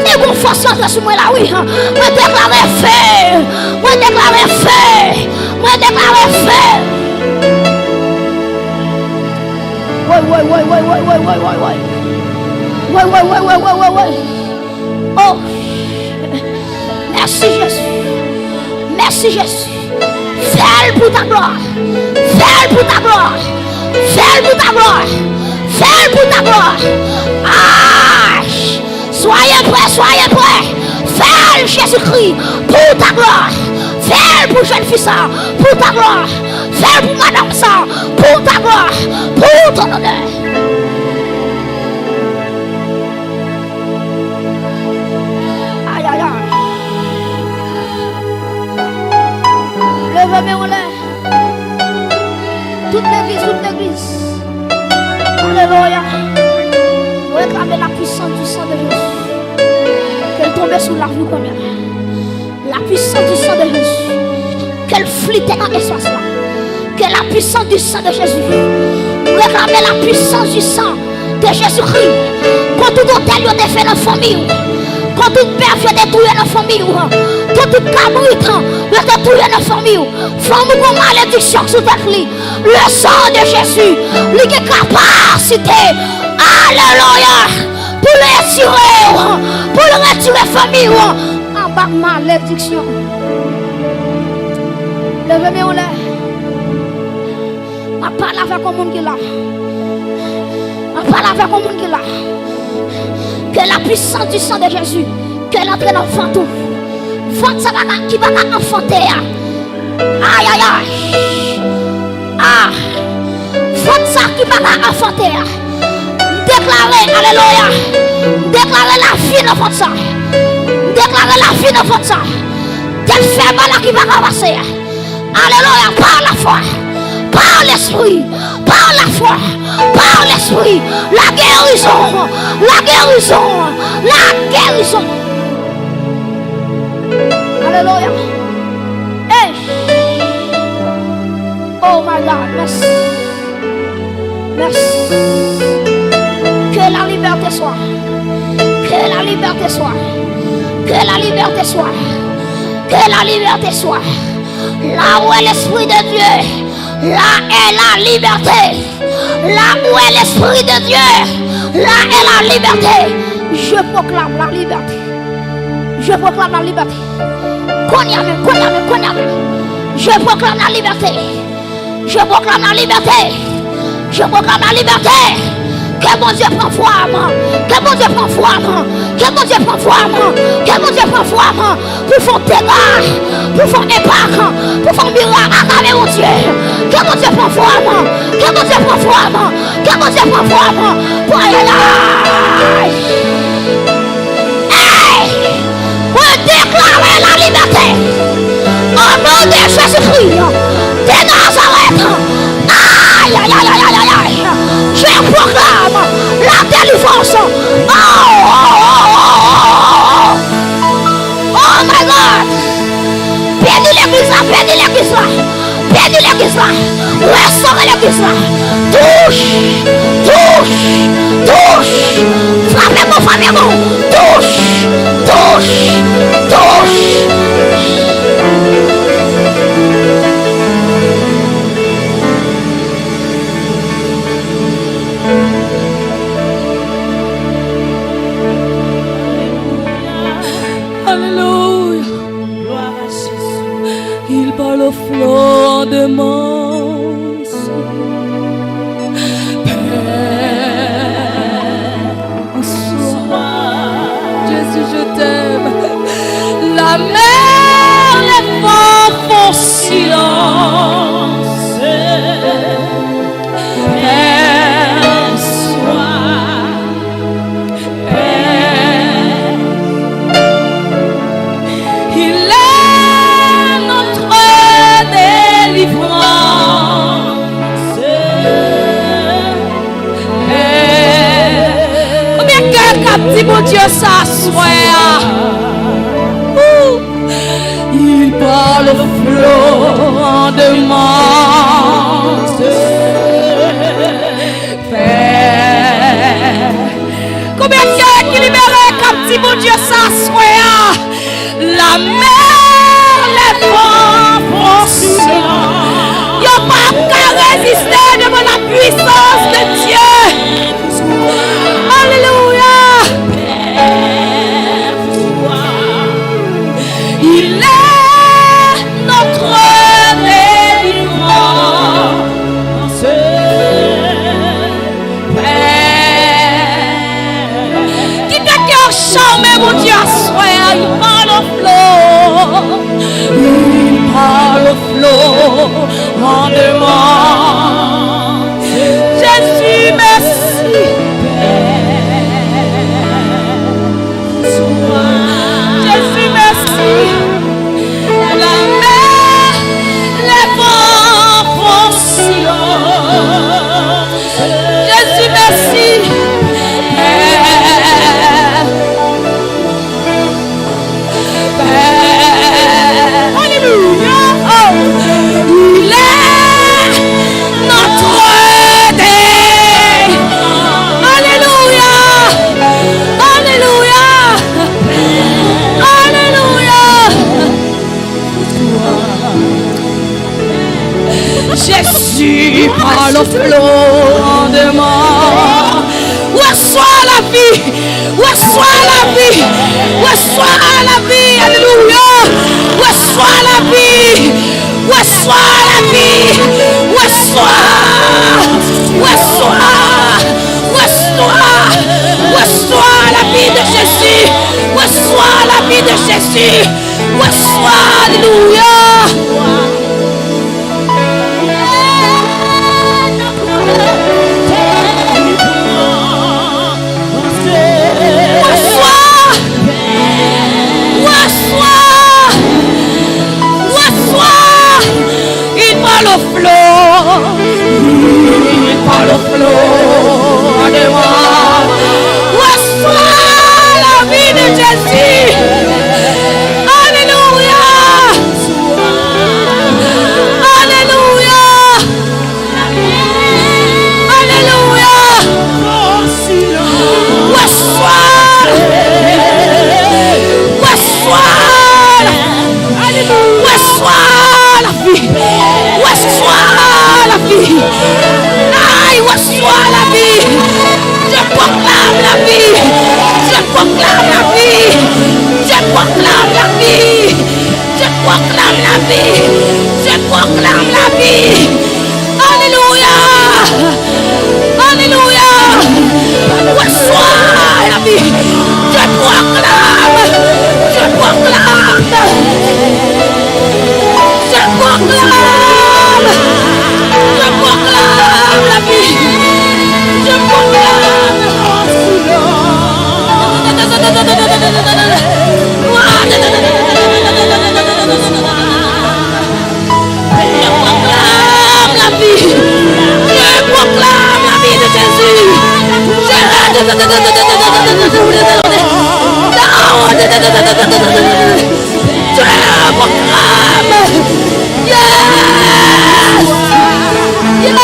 Et vous forcez entrer sur moi là, oui. Moi déclarer feu. Moi déclarer feu. Moi déclarer feu. Ouais. Oh. Merci Jésus. Merci Jésus. Fais-le pour ta gloire. Fais-le pour ta gloire. Fais-le pour ta gloire. Fais-le pour ta gloire. Ah! Soyez prêts. Fais-le Jésus-Christ pour ta gloire. Fais-le pour jeune fille ça, pour ta gloire. Fais-le pour madame ça, pour ta gloire, pour ton honneur. Aïe. Levez-moi en l'air. Toute l'église. Alléluia. Réclamez la puissance du sang de Jésus. Qu'elle tombe sur la vie comme elle. La puissance du sang de Jésus. Qu'elle flûte dans l'espace là. Que la puissance du sang de Jésus. Réclamez la puissance du sang de Jésus-Christ. Quand tout hôtel est fait dans la famille. Quand toute père est détruit dans la famille. Quand toute cabrit est détruit dans la famille. Femme ou malédiction sous ta clé. Le sang de Jésus. Lui qui est capacité. Alléluia. Pour le retirer. Pour le retirer la famille. En bas malédiction. Levez-moi en l'air. Je parle avec le monde qui est là. Je parle avec le monde qui est là. Que la puissance du sang de Jésus, qu'elle entre dans le fantôme. Vente ça qui va enfanter. Aïe. Ah. Vente ça qui va enfanter. Déclarer, alléluia. Déclarer la vie dans votre sang. Déclarer la vie dans votre sang. Quel fait mal qui va ramasser. Alléluia, par la foi. Par l'esprit, par la foi, par l'esprit, la guérison. Alléluia. Hey. Oh my God, merci. Que la liberté soit. Là où est l'esprit de Dieu. Là est la liberté. Là où est l'esprit de Dieu. Là est la liberté. Je proclame la liberté. Je proclame la liberté. Qu'on y a même. Je proclame la liberté. Je proclame la liberté. Que mon Dieu prend forme. Pour faire dégâts, pour faire impact, pour faire miracle à travers mon Dieu. Que mon Dieu prend forme. Pour pour déclarer la liberté. Au nom de Jésus-Christ de Nazareth. Aïe. Je proclame la délivrance. Oh my God. Bénis l'église là. Restaurez l'église là. Touche. Frappez-moi. Touche. Alléluia. Gloire à Jésus. Il parle au flanc de mon sang. Père, sois. Jésus, je t'aime. La mer. le flot de mon Père. Combien de cœurs qui libèrent comme si mon Dieu s'assoit? La mer, les vents foncent. Il n'y a pas qu'à résister devant la puissance de Dieu. Alléluia. Il est notre délivrance. Qui t'a cœur charmé, mon Dieu, assoit, il parle au flot. Il parle au flot en demande. Jésus, merci. Jésus, merci. La mer, les vents foncent. Jésus, merci. Alléluia. Oh. Il est notre Dieu. Alléluia. Alléluia. Alléluia. Jésus par le flot de mort. Reçois la vie. Reçois la vie. Reçois la vie. Alléluia. Reçois la vie. Reçois la vie. Reçois. Reçois. Reçois. Reçois la vie de Jésus. Reçois la vie de Jésus. Reçois. Alléluia. Il parle au flot. Il parle au flot de moi. Reçois la vie de Jésus. Alléluia. Alléluia. Alléluia. Reçois. Reçois. Reçois la vie. Reçois la vie. Aïe, reçois la vie. Je proclame la vie. Je proclame la vie. Je proclame la vie. Je proclame la vie. Je proclame la vie. Alléluia. Alléluia. Reçois la vie. Je proclame. Je proclame. Je proclame. Je proclame la vie. Je proclame. Je proclame la vie. Je proclame la vie de Jésus. Je proclame. Yes. Yes.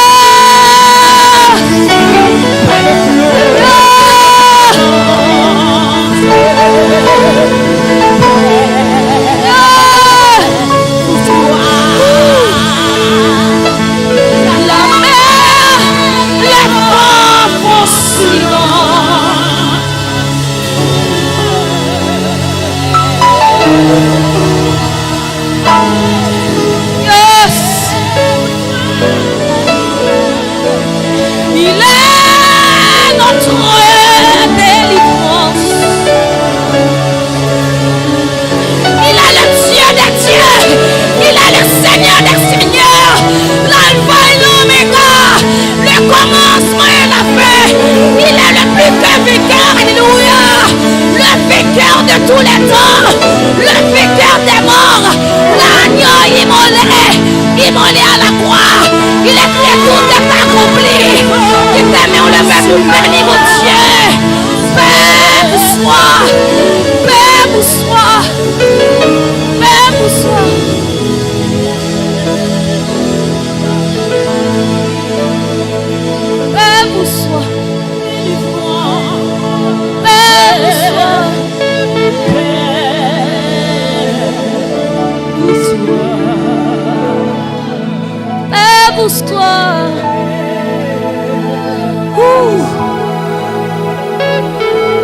La mer, les vents foncent. Yes. Il est notre délivrance. Il est le Dieu des dieux. Il est le Seigneur des seigneurs. L'alpha et l'oméga. Le commencement et la fin. Il est le plus que vainqueur. Alléluia. Le vainqueur de tous les temps. Le vainqueur des morts. L'agneau immolé. Immolé à la croix. Il est très tout est accompli. Il t'aime, on le fait pour bénir mon Dieu. Père, bonsoir. Père, bonsoir. Père, bonsoir.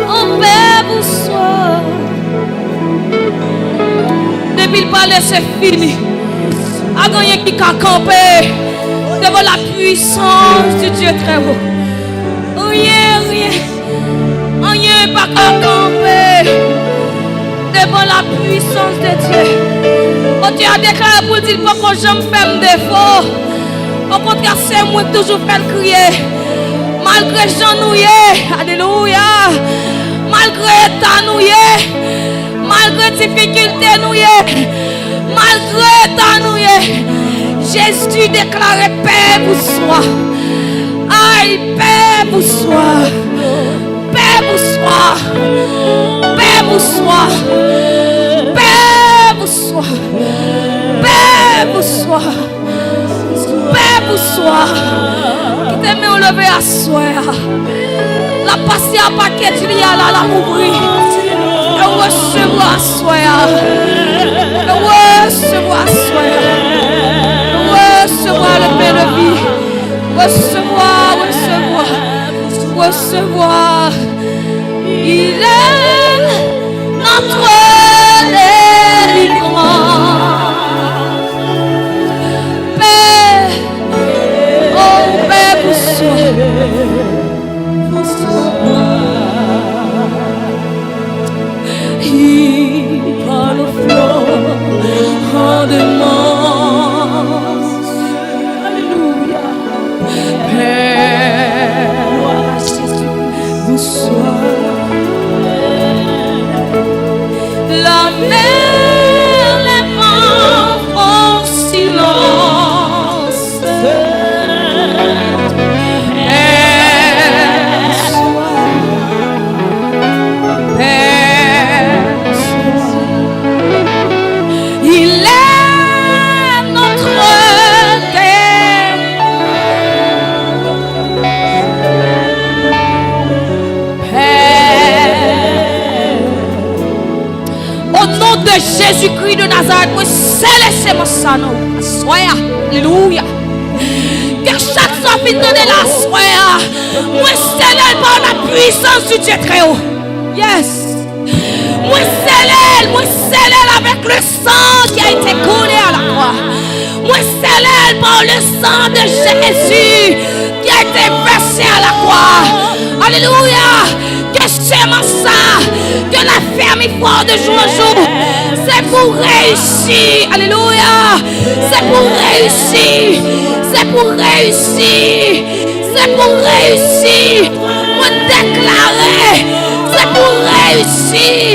En paix vous soit. Depuis le palais c'est fini. A gagné qui a campé devant la puissance du Dieu très haut. Rien pas qu'à camper devant la puissance de Dieu. Quand Dieu a déclaré pour dire pas que j'aime faire défaut. Au contraire, c'est moi qui toujours fait crier. Malgré Jean nouillé, alléluia. Malgré ta nouillé, malgré difficulté nouillé, malgré ta nouillé, Jésus déclarait paix vous soit. Aïe, paix vous soit. Paix vous soit. Paix vous soit. Paix vous soit. Paix vous soit. Paix vous soit. Qui t'aime au lever à soi. La passer à paquet de liens là, la ouvrir. Et recevoir à soi. Et recevoir à soi. Recevoir le pain de vie. Recevoir. Il est notre délivrance. Paix, oh paix vous soit. Il parle au flot de mort. Alléluia. Paix, vous soit. La mer, les vents font silence. Paix soit. Paix soit. Il est notre guerre. Au nom de Jésus-Christ de Nazareth, moi céleste mon sang. Soya, alléluia. Que chaque soir finit de la soya, moi célèbre par la puissance du Dieu très haut. Yes. Moi célèbre avec le sang qui a été coulé à la croix. Moi célèbre par le sang de Jésus qui a été versé à la croix. Alléluia. Que c'est mon sang, que la ferme est forte de jour en jour. C'est pour réussir. Alléluia. C'est pour réussir. C'est pour réussir. C'est pour réussir. Pour déclarer. C'est pour réussir.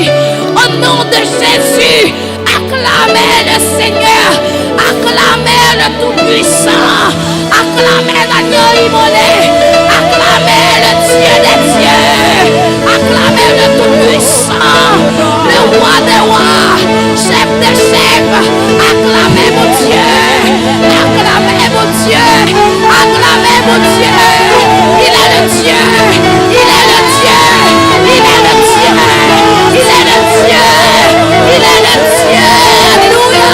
Au nom de Jésus, acclamez le Seigneur. Acclamez le Tout-Puissant. Acclamez l'agneau immolé. Acclamez le Dieu des dieux. Acclamez le Tout-Puissant. Le roi des rois. Chef des chefs. Acclamez mon Dieu. Acclamez mon Dieu. Acclamez mon Dieu. Il est le Dieu. Il est le Dieu. Il est le Dieu. Il est le Dieu. Il est le Dieu. Alléluia.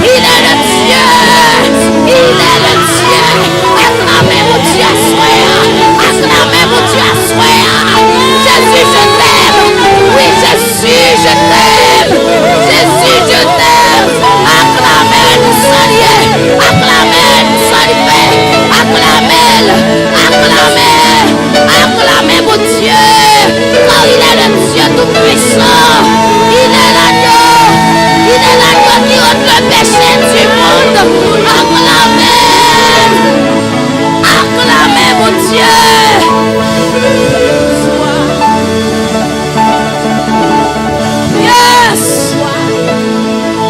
Il est le Dieu. Il est le Dieu. Acclamez mon Dieu à soi. Acclamez mon Dieu à soi. Jésus, je t'aime. Oui, Jésus, je t'aime. Jésus, je t'aime. Acclamez le salut. Acclamez le salut. Acclamez-le. Acclamez. Acclamez mon Dieu. Car il est le Dieu tout-puissant. Il est l'agneau. Il est l'agneau qui ôte le péché du monde. Acclamez. Acclamez mon Dieu. Yes.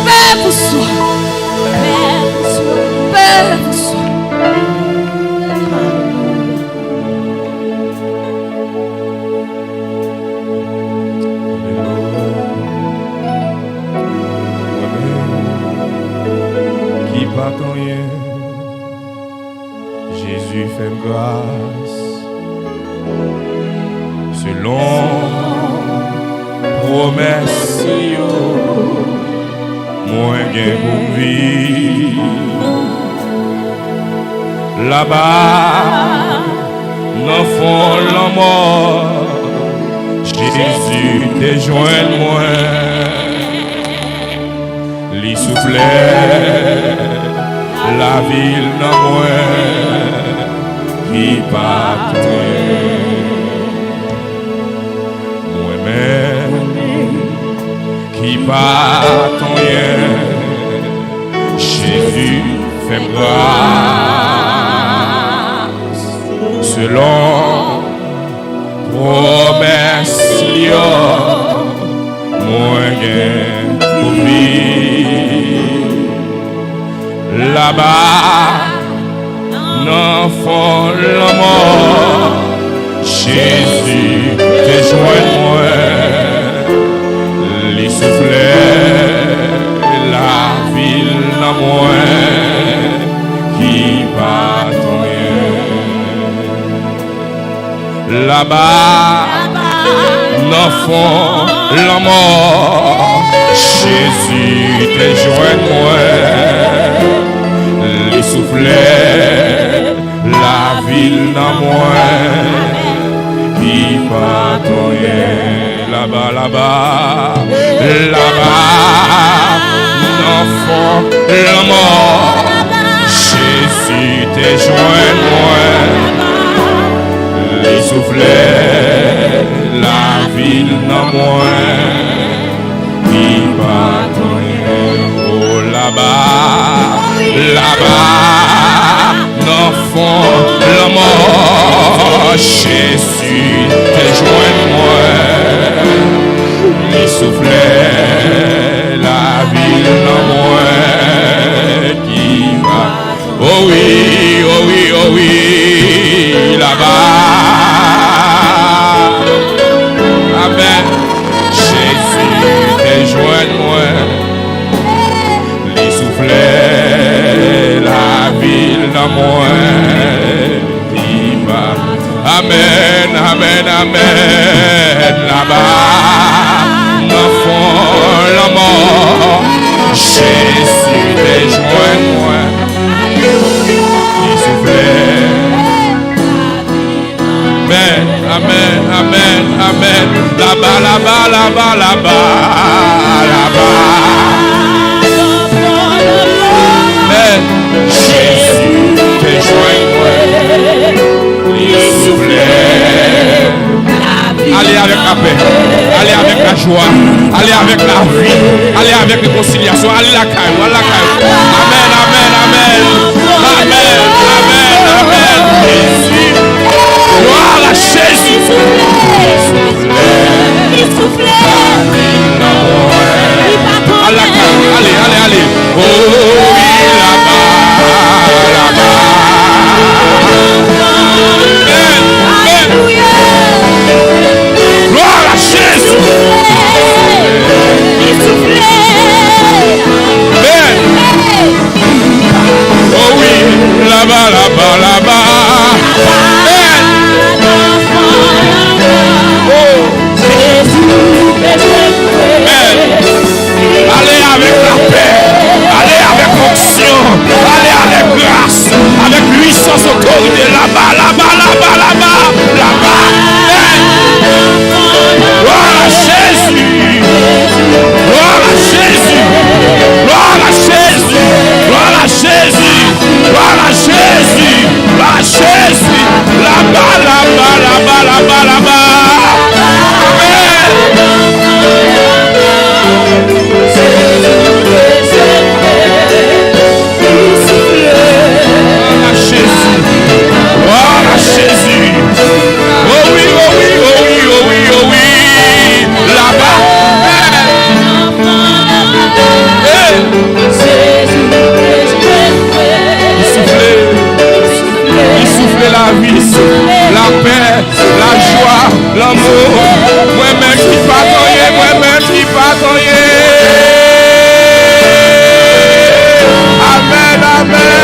Paix vous soit. Paix vous soit. Qui pas rien, Jésus fait grâce selon promesse moi gain pour vie là-bas, dans le fond de la mort, Jésus te joint moi, lui soufflait la ville dans moi, qui partait. Moi-même, qui partait, Jésus fait grâce, selon promesse, moi gain pour vivre là-bas, dans le fond de la mort, Jésus te joint moi, lui soufflait la ville dans moi, qui partait. Là-bas, dans le fond de la mort, Jésus te joint moi, lui soufflait la ville dans moi, qui partait. Là-bas, là-bas, là-bas, dans le fond de la mort, Jésus te joint moi, lui soufflait la ville dans moi, qui partait. Oh là-bas, là-bas, dans le fond de la mort, Jésus te joint moi, lui soufflait la ville dans moi, qui va. Oh oui, oh oui, oh oui, là-bas. Amen. Jésus te joint moi, lui soufflait la ville dans moi, qui va. Amen, amen, amen. Là-bas, dans le fond de la mort, Jésus te joint moi, lui soufflait. Amen, amen, amen, amen. Là-bas, là-bas, là-bas, là-bas, là-bas. Amen. Jésus te joint moi, lui soufflait. Allez avec la paix, allez avec la joie, allez avec la vie, allez avec la réconciliation, allez la caille, allez la caille. Amen, amen, amen. Amen, amen, amen. Jésus. Gloire à Jésus. Allez, allez, allez. Oh oui, là-bas, là-bas. Amen, amen. Gloire à Jésus. Amen. Oh oui, là-bas, là-bas, là-bas. Allez avec la paix, allez avec onction, allez avec grâce, avec puissance, autorité, là-bas, là-bas, là-bas, là-bas, là-bas. Gloire à Jésus, gloire à Jésus, gloire à Jésus, gloire à Jésus, gloire à Jésus, gloire à Jésus, là-bas, là-bas, là-bas, là-bas, là-bas. Jésus. Oh oui, oh oui, oh oui, oh oui, oh oui. Là-bas. Il soufflait la vie, la paix, la joie, l'amour. Moi-même qui pardonne, moi-même qui pardonne. Amen, amen.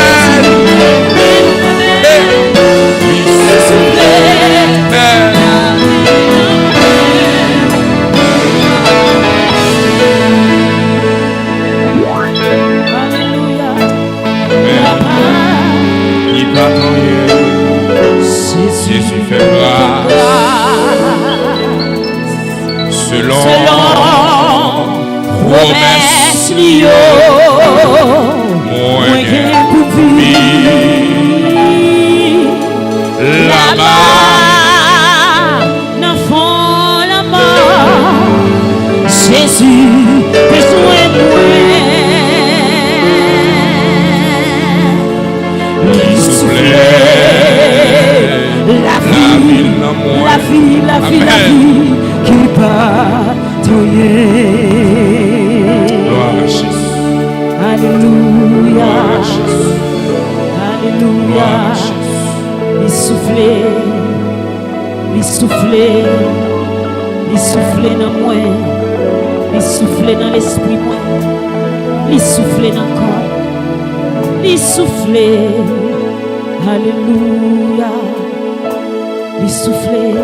Alléluia. Jésus fait grâce. Selon promesse liée, moi pour vivre là-bas, dans fond la mort, Jésus besoin de moi. Il soufflait la vie, la vie qui bataillait. Gloire à Jésus. Alléluia. Gloire à Jésus. Alléluia. Gloire à Jésus. Il soufflait dans moi, il soufflait dans l'esprit moi, il soufflait dans le corps, il soufflait. Alléluia. Il soufflait.